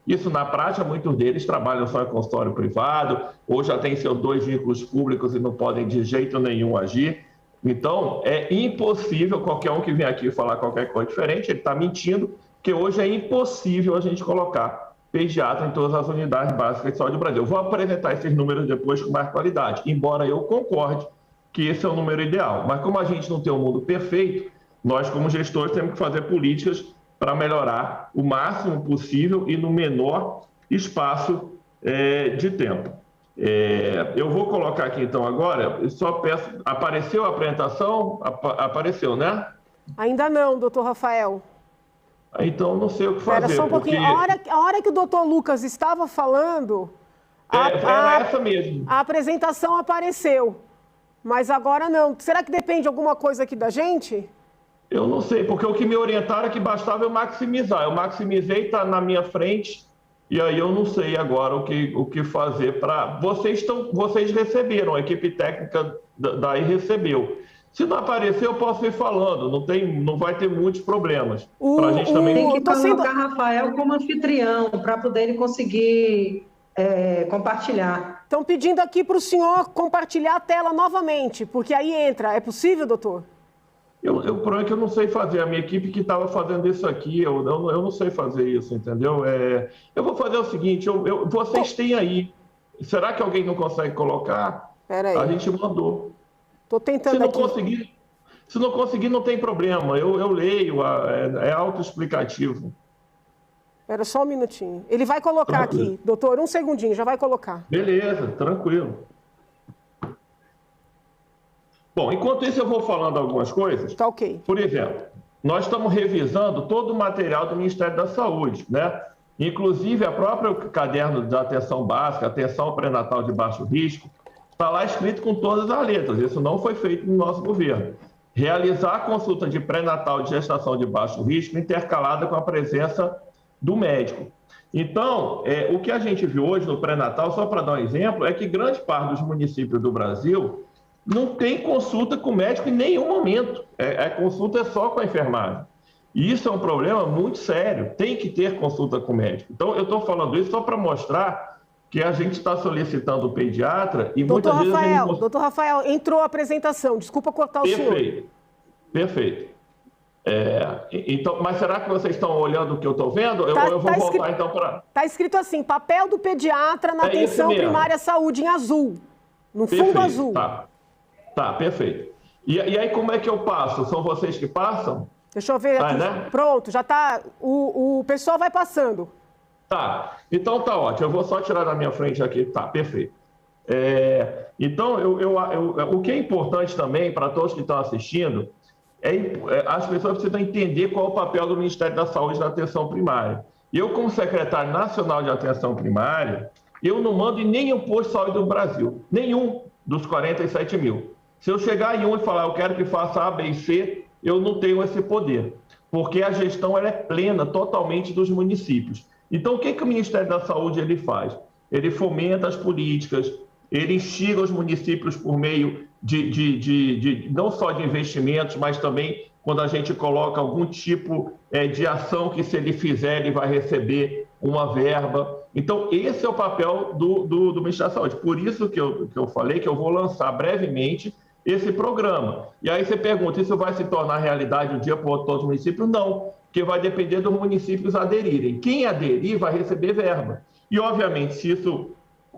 Isso, na prática, muitos deles trabalham só em consultório privado, ou já têm seus 2 vínculos públicos e não podem de jeito nenhum agir. Então, é impossível, qualquer um que vem aqui falar qualquer coisa diferente, ele está mentindo, porque hoje é impossível a gente colocar pediatra em todas as unidades básicas de saúde do Brasil. Eu vou apresentar esses números depois com mais qualidade, embora eu concorde que esse é o número ideal. Mas como a gente não tem um mundo perfeito, nós, como gestores, temos que fazer políticas para melhorar o máximo possível e no menor espaço de tempo. Eu vou colocar aqui, então, agora, eu só peço... Apareceu a apresentação? Apareceu, né? Ainda não, doutor Rafael. Então, não sei o que fazer. Espera só um pouquinho. A hora que o doutor Lucas estava falando... Era essa mesmo. A apresentação apareceu, mas agora não. Será que depende alguma coisa aqui da gente? Eu não sei, porque o que me orientaram é que bastava eu maximizar. Eu maximizei, está na minha frente, e aí eu não sei agora o que fazer para... Vocês receberam, a equipe técnica daí recebeu. Se não aparecer, eu posso ir falando, não vai ter muitos problemas. Pra gente também... Tem que colocar Rafael como anfitrião, para poder ele conseguir compartilhar. Estão pedindo aqui para o senhor compartilhar a tela novamente, porque aí entra. É possível, doutor? O problema é que eu não sei fazer. A minha equipe que estava fazendo isso aqui, eu não sei fazer isso, entendeu? Eu vou fazer o seguinte, vocês têm aí. Será que alguém não consegue colocar? Pera aí. A gente mandou. Estou tentando Se não conseguir, não tem problema. Eu leio, é autoexplicativo. Espera só um minutinho. Ele vai colocar aqui, doutor, um segundinho, já vai colocar. Beleza, tranquilo. Bom, enquanto isso eu vou falando algumas coisas. Tá ok. Por exemplo, nós estamos revisando todo o material do Ministério da Saúde, né? Inclusive, a própria caderno de atenção básica, atenção pré-natal de baixo risco, está lá escrito com todas as letras. Isso não foi feito no nosso governo. Realizar a consulta de pré-natal de gestação de baixo risco intercalada com a presença do médico. Então, o que a gente viu hoje no pré-natal, só para dar um exemplo, é que grande parte dos municípios do Brasil não tem consulta com o médico em nenhum momento. A consulta é só com a enfermagem. E isso é um problema muito sério. Tem que ter consulta com o médico. Então, eu estou falando isso só para mostrar que a gente está solicitando o pediatra e muitas vezes... Doutor Rafael, entrou a apresentação. Desculpa cortar o senhor. Perfeito. Então, mas será que vocês estão olhando o que eu estou vendo? Eu vou voltar então para... Está escrito assim, papel do pediatra na atenção primária à saúde, em azul. No fundo azul. Tá, perfeito. E aí como é que eu passo? São vocês que passam? Deixa eu ver aqui. Né? Pronto, já está... O pessoal vai passando. Tá, então tá ótimo. Eu vou só tirar da minha frente aqui. Tá, perfeito. Então, o que é importante também para todos que estão assistindo, as pessoas precisam entender qual é o papel do Ministério da Saúde na atenção primária. Eu, como secretário nacional de atenção primária, eu não mando em nenhum posto de saúde do Brasil. Nenhum dos 47 mil. Se eu chegar em um e falar, eu quero que faça A, B e C, eu não tenho esse poder, porque a gestão ela é plena totalmente dos municípios. Então, o que o Ministério da Saúde ele faz? Ele fomenta as políticas, ele instiga os municípios por meio de não só de investimentos, mas também quando a gente coloca algum tipo de ação que, se ele fizer, ele vai receber uma verba. Então, esse é o papel do Ministério da Saúde. Por isso que eu falei que eu vou lançar brevemente esse programa. E aí você pergunta, isso vai se tornar realidade de um dia para o outro todos os municípios? Não, porque vai depender dos municípios aderirem. Quem aderir vai receber verba. E, obviamente, se isso,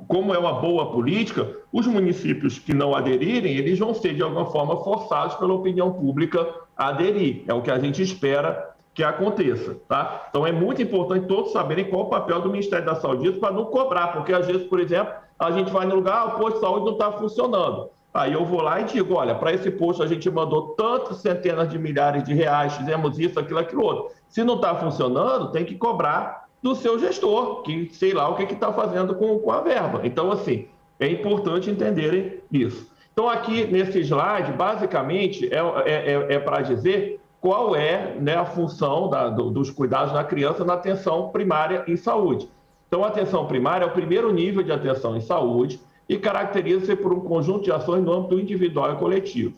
como é uma boa política, os municípios que não aderirem, eles vão ser, de alguma forma, forçados pela opinião pública a aderir. É o que a gente espera que aconteça, tá? Então, é muito importante todos saberem qual é o papel do Ministério da Saúde para não cobrar, porque, às vezes, por exemplo, a gente vai no lugar, o posto de saúde não está funcionando. Aí eu vou lá e digo, olha, para esse posto a gente mandou tantas centenas de milhares de reais, fizemos isso, aquilo outro. Se não está funcionando, tem que cobrar do seu gestor, que sei lá o que está fazendo com a verba. Então, assim, é importante entenderem isso. Então, aqui nesse slide, basicamente, é para dizer qual é, né, a função dos cuidados da criança na atenção primária em saúde. Então, a atenção primária é o primeiro nível de atenção em saúde e caracteriza-se por um conjunto de ações no âmbito individual e coletivo.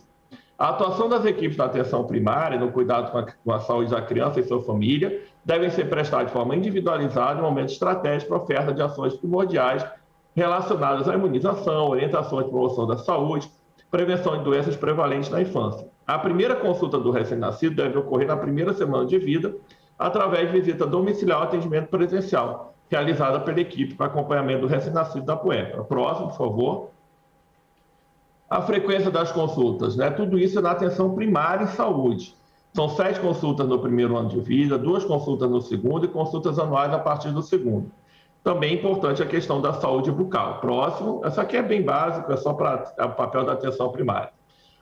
A atuação das equipes da atenção primária no cuidado com a saúde da criança e sua família devem ser prestadas de forma individualizada em momentos estratégicos para oferta de ações primordiais relacionadas à imunização, orientações de promoção da saúde, prevenção de doenças prevalentes na infância. A primeira consulta do recém-nascido deve ocorrer na primeira semana de vida, através de visita domiciliar ou atendimento presencial, realizada pela equipe para acompanhamento do recém-nascido da puérpera. Próximo, por favor. A frequência das consultas, né? Tudo isso é na atenção primária em saúde. São 7 consultas no primeiro ano de vida, 2 consultas no segundo e consultas anuais a partir do segundo. Também é importante a questão da saúde bucal. Próximo, essa aqui é bem básica, é só para o papel da atenção primária.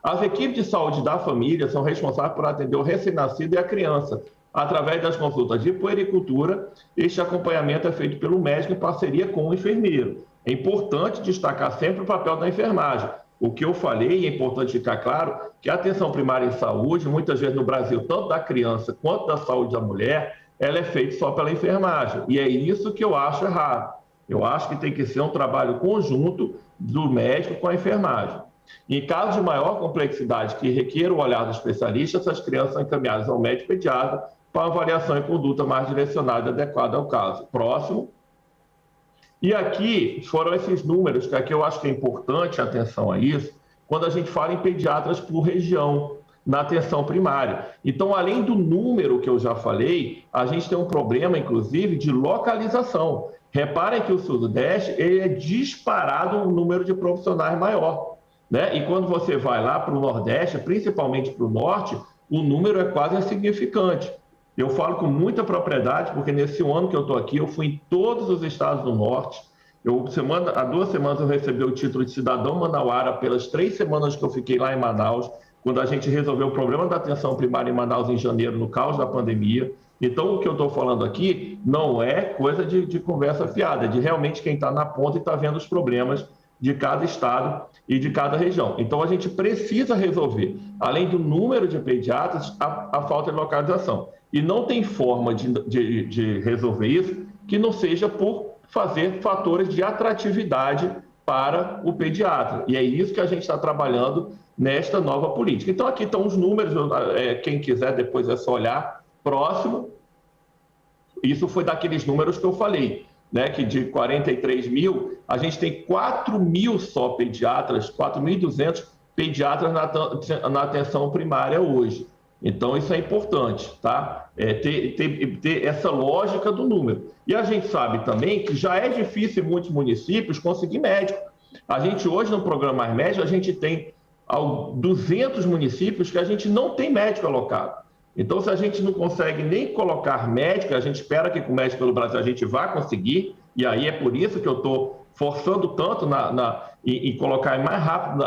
As equipes de saúde da família são responsáveis por atender o recém-nascido e a criança, através das consultas de puericultura. Este acompanhamento é feito pelo médico em parceria com o enfermeiro. É importante destacar sempre o papel da enfermagem. O que eu falei, é importante ficar claro, que a atenção primária em saúde, muitas vezes no Brasil, tanto da criança quanto da saúde da mulher, ela é feita só pela enfermagem. E é isso que eu acho errado. Eu acho que tem que ser um trabalho conjunto do médico com a enfermagem. Em caso de maior complexidade que requer o olhar do especialista, essas crianças são encaminhadas ao médico pediatra para avaliação e conduta mais direcionada e adequada ao caso. Próximo. E aqui foram esses números, que aqui eu acho que é importante, atenção a isso, quando a gente fala em pediatras por região, na atenção primária. Então, além do número que eu já falei, a gente tem um problema, inclusive, de localização. Reparem que o Sudeste ele é disparado um número de profissionais maior, né? E quando você vai lá para o Nordeste, principalmente para o Norte, o número é quase insignificante. Eu falo com muita propriedade, porque nesse ano que eu estou aqui, eu fui em todos os estados do Norte. Há 2 semanas eu recebi o título de cidadão manauara pelas 3 semanas que eu fiquei lá em Manaus, quando a gente resolveu o problema da atenção primária em Manaus em janeiro, no caos da pandemia. Então, o que eu estou falando aqui não é coisa de conversa fiada, é de realmente quem está na ponta e está vendo os problemas de cada estado e de cada região. Então, a gente precisa resolver, além do número de pediatras, a falta de localização. E não tem forma de resolver isso que não seja por fazer fatores de atratividade para o pediatra. E é isso que a gente está trabalhando nesta nova política. Então, aqui estão os números, quem quiser depois é só olhar. Próximo. Isso foi daqueles números que eu falei, né, que de 43 mil, a gente tem 4 mil só pediatras, 4.200 pediatras na atenção primária hoje. Então, isso é importante, tá? Ter essa lógica do número. E a gente sabe também que já é difícil em muitos municípios conseguir médico. A gente hoje, no programa Mais Médico, a gente tem 200 municípios que a gente não tem médico alocado. Então, se a gente não consegue nem colocar médico, a gente espera que com o Médico pelo Brasil a gente vá conseguir, e aí é por isso que eu estou forçando tanto em colocar mais rápido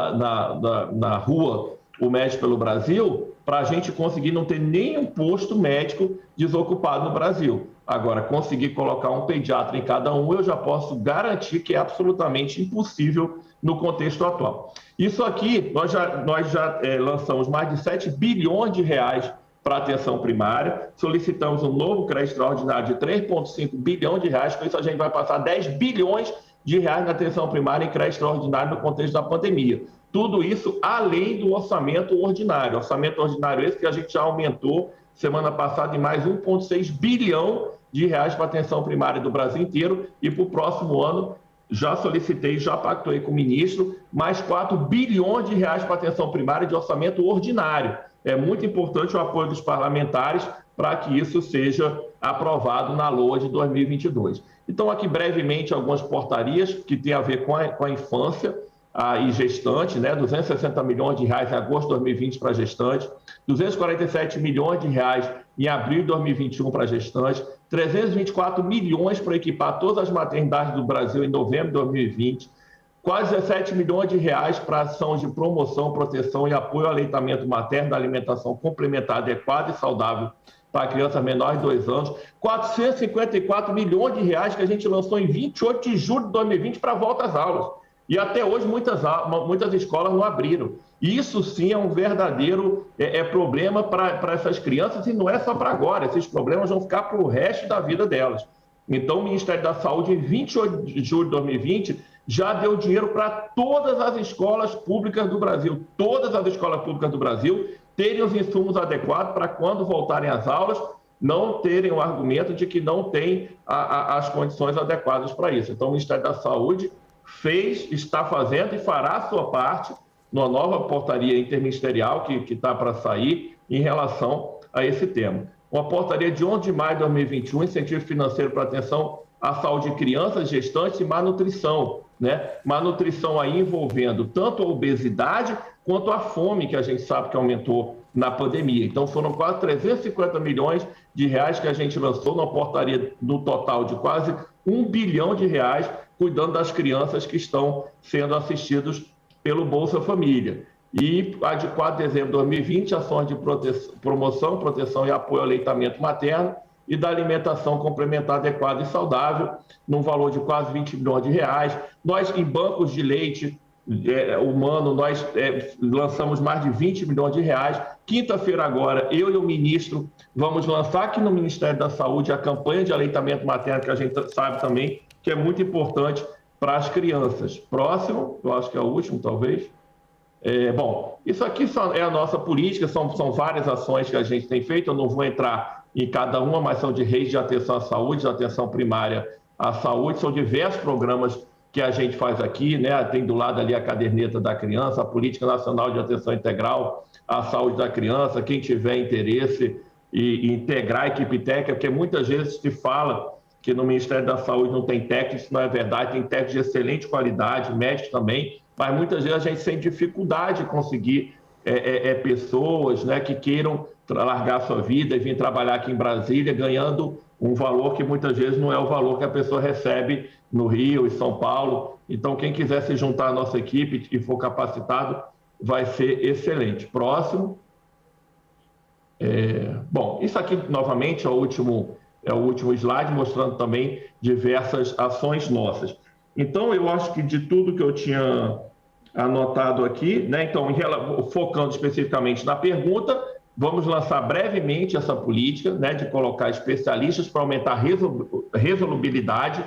na rua o Médico pelo Brasil, para a gente conseguir não ter nenhum posto médico desocupado no Brasil. Agora, conseguir colocar um pediatra em cada um, eu já posso garantir que é absolutamente impossível no contexto atual. Isso aqui, nós já lançamos mais de 7 bilhões de reais para a atenção primária, solicitamos um novo crédito extraordinário de 3,5 bilhões de reais, com isso a gente vai passar 10 bilhões de reais na atenção primária em crédito extraordinário no contexto da pandemia. Tudo isso além do orçamento ordinário. Orçamento ordinário esse que a gente já aumentou semana passada em mais 1,6 bilhão de reais para a atenção primária do Brasil inteiro, e para o próximo ano já solicitei, já pactuei com o ministro, mais 4 bilhões de reais para a atenção primária de orçamento ordinário. É muito importante o apoio dos parlamentares para que isso seja aprovado na LOA de 2022. Então, aqui brevemente algumas portarias que têm a ver com a infância e gestante, né? 260 milhões de reais em agosto de 2020 para gestante, 247 milhões de reais em abril de 2021 para gestante, 324 milhões para equipar todas as maternidades do Brasil em novembro de 2020, quase 17 milhões de reais para ações de promoção, proteção e apoio ao aleitamento materno, da alimentação complementar adequada e saudável para crianças menores de 2 anos, 454 milhões de reais que a gente lançou em 28 de julho de 2020 para a volta às aulas. E até hoje muitas escolas não abriram. Isso sim é um verdadeiro problema para essas crianças, e não é só para agora, esses problemas vão ficar para o resto da vida delas. Então o Ministério da Saúde, em 28 de julho de 2020, já deu dinheiro para todas as escolas públicas do Brasil. Todas as escolas públicas do Brasil terem os insumos adequados para, quando voltarem às aulas, não terem o argumento de que não tem as condições adequadas para isso. Então, o Ministério da Saúde fez, está fazendo e fará a sua parte numa nova portaria interministerial que está para sair em relação a esse tema. Uma portaria de 11 de maio de 2021, incentivo financeiro para atenção à saúde de crianças, gestantes e malnutrição, né? Malnutrição aí envolvendo tanto a obesidade quanto a fome, que a gente sabe que aumentou na pandemia. Então, foram quase 350 milhões de reais que a gente lançou numa portaria no total de quase 1 bilhão de reais, cuidando das crianças que estão sendo assistidos pelo Bolsa Família. E a de 4 de dezembro de 2020, ações de promoção, proteção e apoio ao aleitamento materno e da alimentação complementar adequada e saudável, num valor de quase 20 milhões de reais. Nós, em bancos de leite humano, nós lançamos mais de 20 milhões de reais. Quinta-feira agora, eu e o ministro vamos lançar aqui no Ministério da Saúde a campanha de aleitamento materno, que a gente sabe também que é muito importante para as crianças. Próximo, eu acho que é o último, talvez. Bom, isso aqui é a nossa política, são várias ações que a gente tem feito, eu não vou entrar em cada uma, mas são de redes de atenção à saúde, de atenção primária à saúde, são diversos programas que a gente faz aqui, né? Tem do lado ali a caderneta da criança, a Política Nacional de Atenção Integral à Saúde da Criança, quem tiver interesse em integrar a equipe técnica, porque muitas vezes se fala que no Ministério da Saúde não tem técnico, isso não é verdade, tem técnicos de excelente qualidade, médicos também, mas muitas vezes a gente tem dificuldade de conseguir pessoas, né, que queiram largar a sua vida e vir trabalhar aqui em Brasília, ganhando um valor que muitas vezes não é o valor que a pessoa recebe no Rio e São Paulo. Então, quem quiser se juntar à nossa equipe e for capacitado, vai ser excelente. Próximo. Bom, isso aqui, novamente, é o último slide, mostrando também diversas ações nossas. Então, eu acho que de tudo que eu tinha anotado aqui, né? Então, focando especificamente na pergunta, vamos lançar brevemente essa política, né, de colocar especialistas para aumentar a resolubilidade.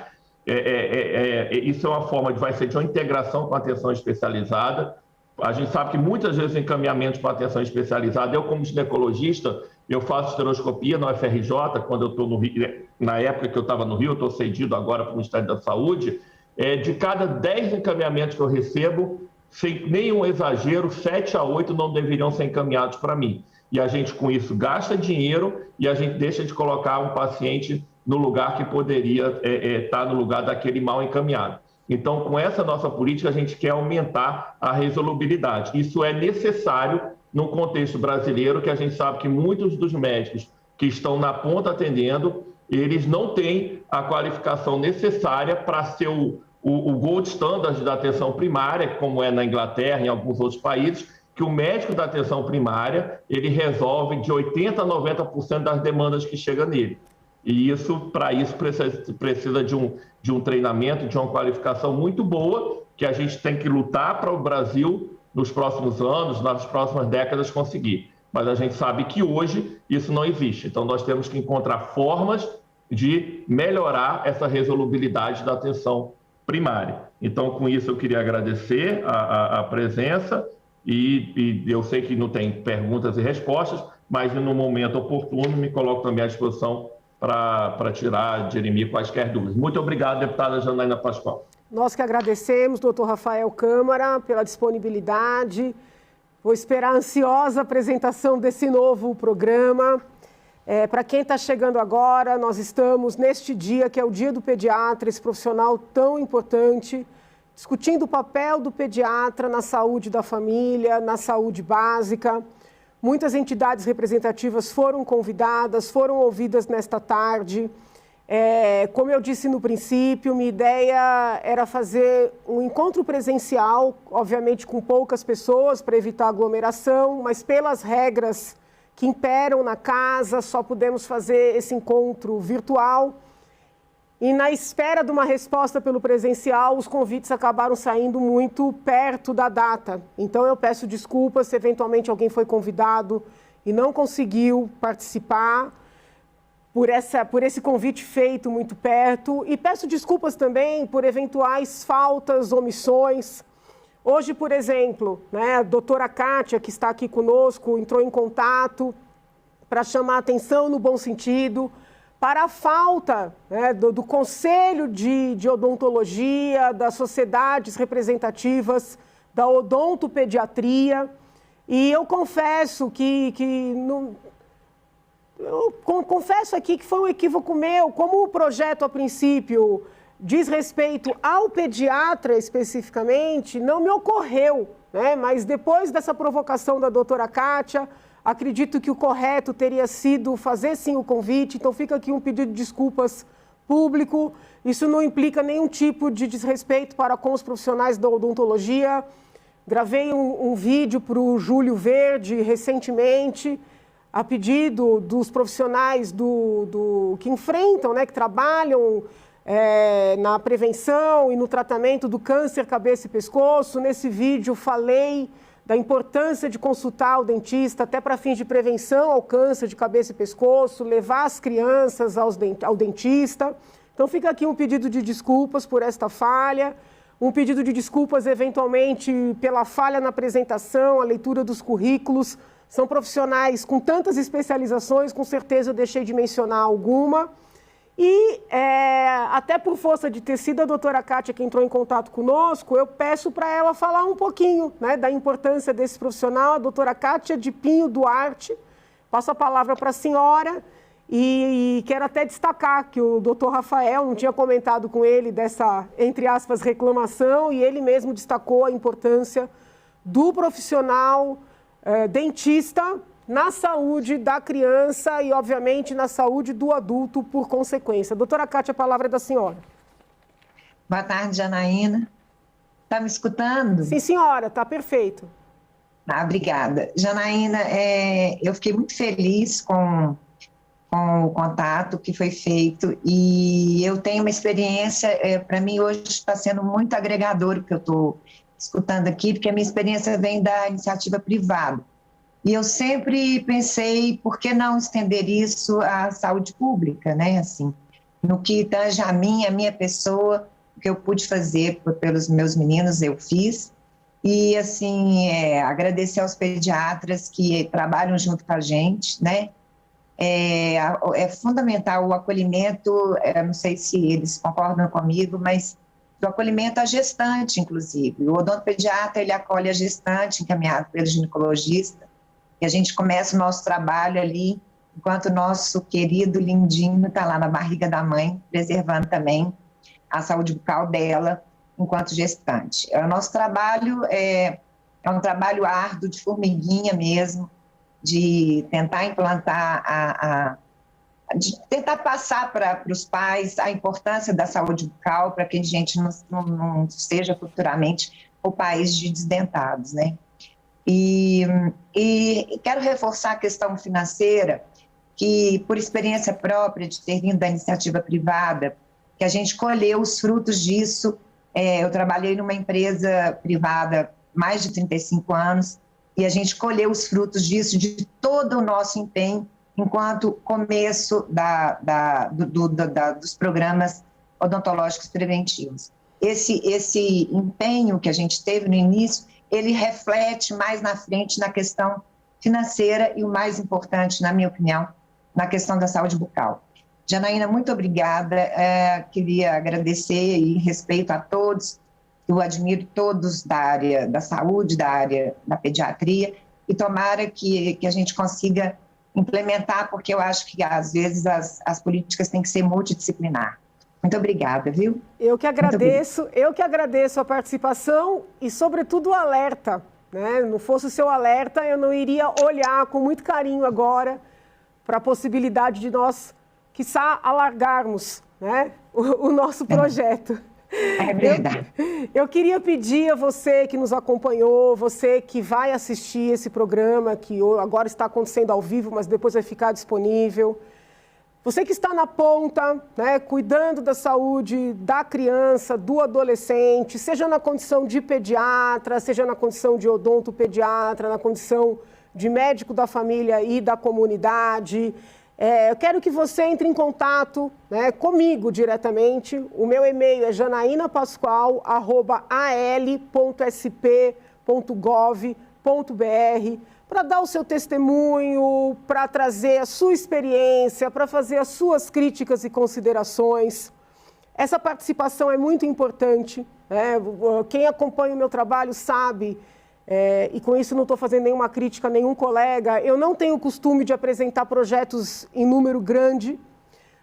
Isso é uma forma vai ser de uma integração com a atenção especializada. A gente sabe que muitas vezes encaminhamentos para atenção especializada, eu como ginecologista, eu faço esteroscopia na UFRJ, quando eu estou no Rio, na época que eu estava no Rio, eu estou cedido agora para o Ministério da Saúde, de cada 10 encaminhamentos que eu recebo, sem nenhum exagero, 7 a 8 não deveriam ser encaminhados para mim. E a gente, com isso, gasta dinheiro e a gente deixa de colocar um paciente no lugar que poderia estar no lugar daquele mal encaminhado. Então, com essa nossa política, a gente quer aumentar a resolubilidade. Isso é necessário no contexto brasileiro, que a gente sabe que muitos dos médicos que estão na ponta atendendo, eles não têm a qualificação necessária para ser o gold standard da atenção primária, como é na Inglaterra e em alguns outros países, que o médico da atenção primária, ele resolve de 80% a 90% das demandas que chegam nele. E para isso precisa de um treinamento, de uma qualificação muito boa, que a gente tem que lutar para o Brasil, nos próximos anos, nas próximas décadas, conseguir. Mas a gente sabe que hoje isso não existe. Então, nós temos que encontrar formas de melhorar essa resolubilidade da atenção primária. Então, com isso, eu queria agradecer a presença e eu sei que não tem perguntas e respostas, mas no momento oportuno me coloco também à disposição para tirar de mim quaisquer dúvidas. Muito obrigado, deputada Janaína Pascoal. Nós que agradecemos, doutor Rafael Câmara, pela disponibilidade. Vou esperar ansiosa a apresentação desse novo programa. Para quem está chegando agora, nós estamos neste dia, que é o Dia do Pediatra, esse profissional tão importante, discutindo o papel do pediatra na saúde da família, na saúde básica. Muitas entidades representativas foram convidadas, foram ouvidas nesta tarde. Como eu disse no princípio, minha ideia era fazer um encontro presencial, obviamente com poucas pessoas, para evitar aglomeração, mas pelas regras que imperam na casa, só pudemos fazer esse encontro virtual. E na espera de uma resposta pelo presencial, os convites acabaram saindo muito perto da data. Então eu peço desculpas se eventualmente alguém foi convidado e não conseguiu participar por esse convite feito muito perto. E peço desculpas também por eventuais faltas, omissões. Hoje, por exemplo, né, a doutora Kátia, que está aqui conosco, entrou em contato para chamar a atenção no bom sentido para a falta, né, do Conselho de Odontologia, das sociedades representativas da odontopediatria. E eu confesso confesso aqui que foi um equívoco meu, como o projeto, a princípio, diz respeito ao pediatra especificamente, não me ocorreu, né? Mas depois dessa provocação da doutora Kátia, acredito que o correto teria sido fazer sim o convite, então fica aqui um pedido de desculpas público. Isso não implica nenhum tipo de desrespeito para com os profissionais da odontologia. Gravei um vídeo para o Júlio Verde recentemente, a pedido dos profissionais que enfrentam, né, que trabalham na prevenção e no tratamento do câncer cabeça e pescoço. Nesse vídeo falei da importância de consultar o dentista até para fins de prevenção ao câncer de cabeça e pescoço, levar as crianças ao dentista. Então fica aqui um pedido de desculpas por esta falha, um pedido de desculpas eventualmente pela falha na apresentação, a leitura dos currículos. São profissionais com tantas especializações, com certeza eu deixei de mencionar alguma. E até por força de ter sido a doutora Kátia que entrou em contato conosco, eu peço para ela falar um pouquinho, né, da importância desse profissional, a doutora Kátia de Pinho Duarte. Passo a palavra para a senhora e quero até destacar que o doutor Rafael não tinha comentado com ele dessa, entre aspas, reclamação, e ele mesmo destacou a importância do profissional dentista na saúde da criança e, obviamente, na saúde do adulto por consequência. Doutora Kátia, a palavra é da senhora. Boa tarde, Janaína. Está me escutando? Sim, senhora, está perfeito. Obrigada. Janaína, eu fiquei muito feliz com o contato que foi feito e eu tenho uma experiência, para mim hoje está sendo muito agregador o que eu estou escutando aqui, porque a minha experiência vem da iniciativa privada. E eu sempre pensei, por que não estender isso à saúde pública, né? Assim, no que tange a minha pessoa, o que eu pude fazer pelos meus meninos, eu fiz. E, assim, agradecer aos pediatras que trabalham junto com a gente, né? É fundamental o acolhimento, não sei se eles concordam comigo, mas o acolhimento à gestante, inclusive. O odontopediatra, ele acolhe a gestante, encaminhado pelo ginecologista, e a gente começa o nosso trabalho ali, enquanto o nosso querido lindinho está lá na barriga da mãe, preservando também a saúde bucal dela enquanto gestante. O nosso trabalho é um trabalho árduo, de formiguinha mesmo, de tentar implantar, de tentar passar para os pais a importância da saúde bucal, para que a gente não seja futuramente o país de desdentados, né? E quero reforçar a questão financeira, que por experiência própria de ter vindo da iniciativa privada, que a gente colheu os frutos disso. Eu trabalhei numa empresa privada mais de 35 anos e a gente colheu os frutos disso, de todo o nosso empenho enquanto começo dos programas odontológicos preventivos. Esse empenho que a gente teve no início, ele reflete mais na frente na questão financeira e, o mais importante, na minha opinião, na questão da saúde bucal. Janaína, muito obrigada. Queria agradecer e respeito a todos. Eu admiro todos da área da saúde, da área da pediatria, e tomara que a gente consiga implementar, porque eu acho que, às vezes, as políticas têm que ser multidisciplinar. Muito obrigada, viu? Eu que agradeço a participação e, sobretudo, o alerta, né? Não fosse o seu alerta, eu não iria olhar com muito carinho agora para a possibilidade de nós quiçá, alargarmos, né, o nosso projeto. É verdade. Eu queria pedir a você que nos acompanhou, você que vai assistir esse programa, que agora está acontecendo ao vivo, mas depois vai ficar disponível, você que está na ponta, né, cuidando da saúde da criança, do adolescente, seja na condição de pediatra, seja na condição de odontopediatra, na condição de médico da família e da comunidade, eu quero que você entre em contato, né, comigo diretamente. O meu e-mail é janainapascoal@al.sp.gov.br para dar o seu testemunho, para trazer a sua experiência, para fazer as suas críticas e considerações. Essa participação é muito importante, né? Quem acompanha o meu trabalho sabe, e com isso não estou fazendo nenhuma crítica a nenhum colega, eu não tenho o costume de apresentar projetos em número grande.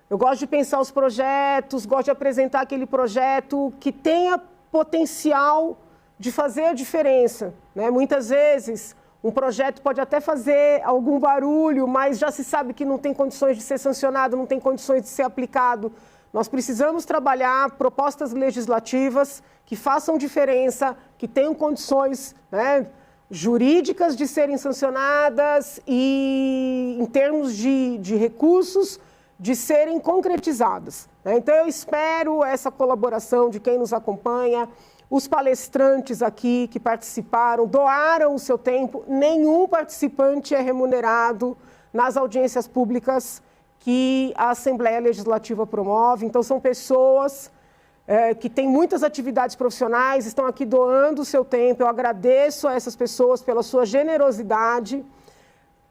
Eu gosto de pensar os projetos, gosto de apresentar aquele projeto que tenha potencial de fazer a diferença, né? Muitas vezes um projeto pode até fazer algum barulho, mas já se sabe que não tem condições de ser sancionado, não tem condições de ser aplicado. Nós precisamos trabalhar propostas legislativas que façam diferença, que tenham condições, né, jurídicas de serem sancionadas e, em termos de recursos, de serem concretizadas, né? Então, eu espero essa colaboração de quem nos acompanha, os palestrantes aqui que participaram, doaram o seu tempo. Nenhum participante é remunerado nas audiências públicas que a Assembleia Legislativa promove. Então, são pessoas que têm muitas atividades profissionais, estão aqui doando o seu tempo. Eu agradeço a essas pessoas pela sua generosidade.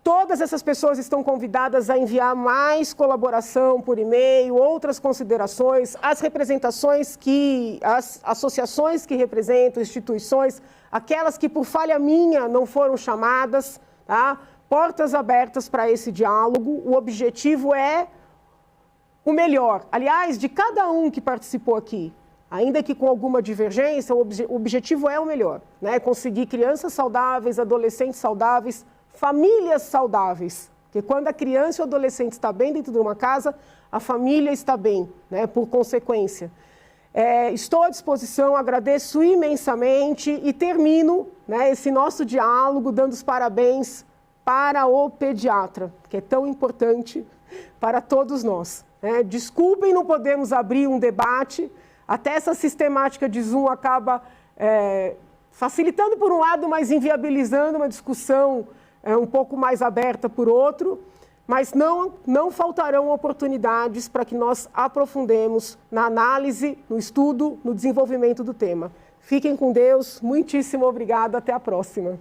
Todas essas pessoas estão convidadas a enviar mais colaboração por e-mail, outras considerações, as representações as associações que representam, instituições, aquelas que por falha minha não foram chamadas, tá? Portas abertas para esse diálogo. O objetivo é o melhor. Aliás, de cada um que participou aqui, ainda que com alguma divergência, o objetivo é o melhor, né? Conseguir crianças saudáveis, adolescentes saudáveis, famílias saudáveis. Porque quando a criança e o adolescente está bem dentro de uma casa, a família está bem, né? Por consequência. Estou à disposição, agradeço imensamente e termino, né, esse nosso diálogo dando os parabéns para o pediatra, que é tão importante para todos nós. Desculpem, não podemos abrir um debate, até essa sistemática de Zoom acaba facilitando por um lado, mas inviabilizando uma discussão um pouco mais aberta por outro, mas não faltarão oportunidades para que nós aprofundemos na análise, no estudo, no desenvolvimento do tema. Fiquem com Deus, muitíssimo obrigado, até a próxima.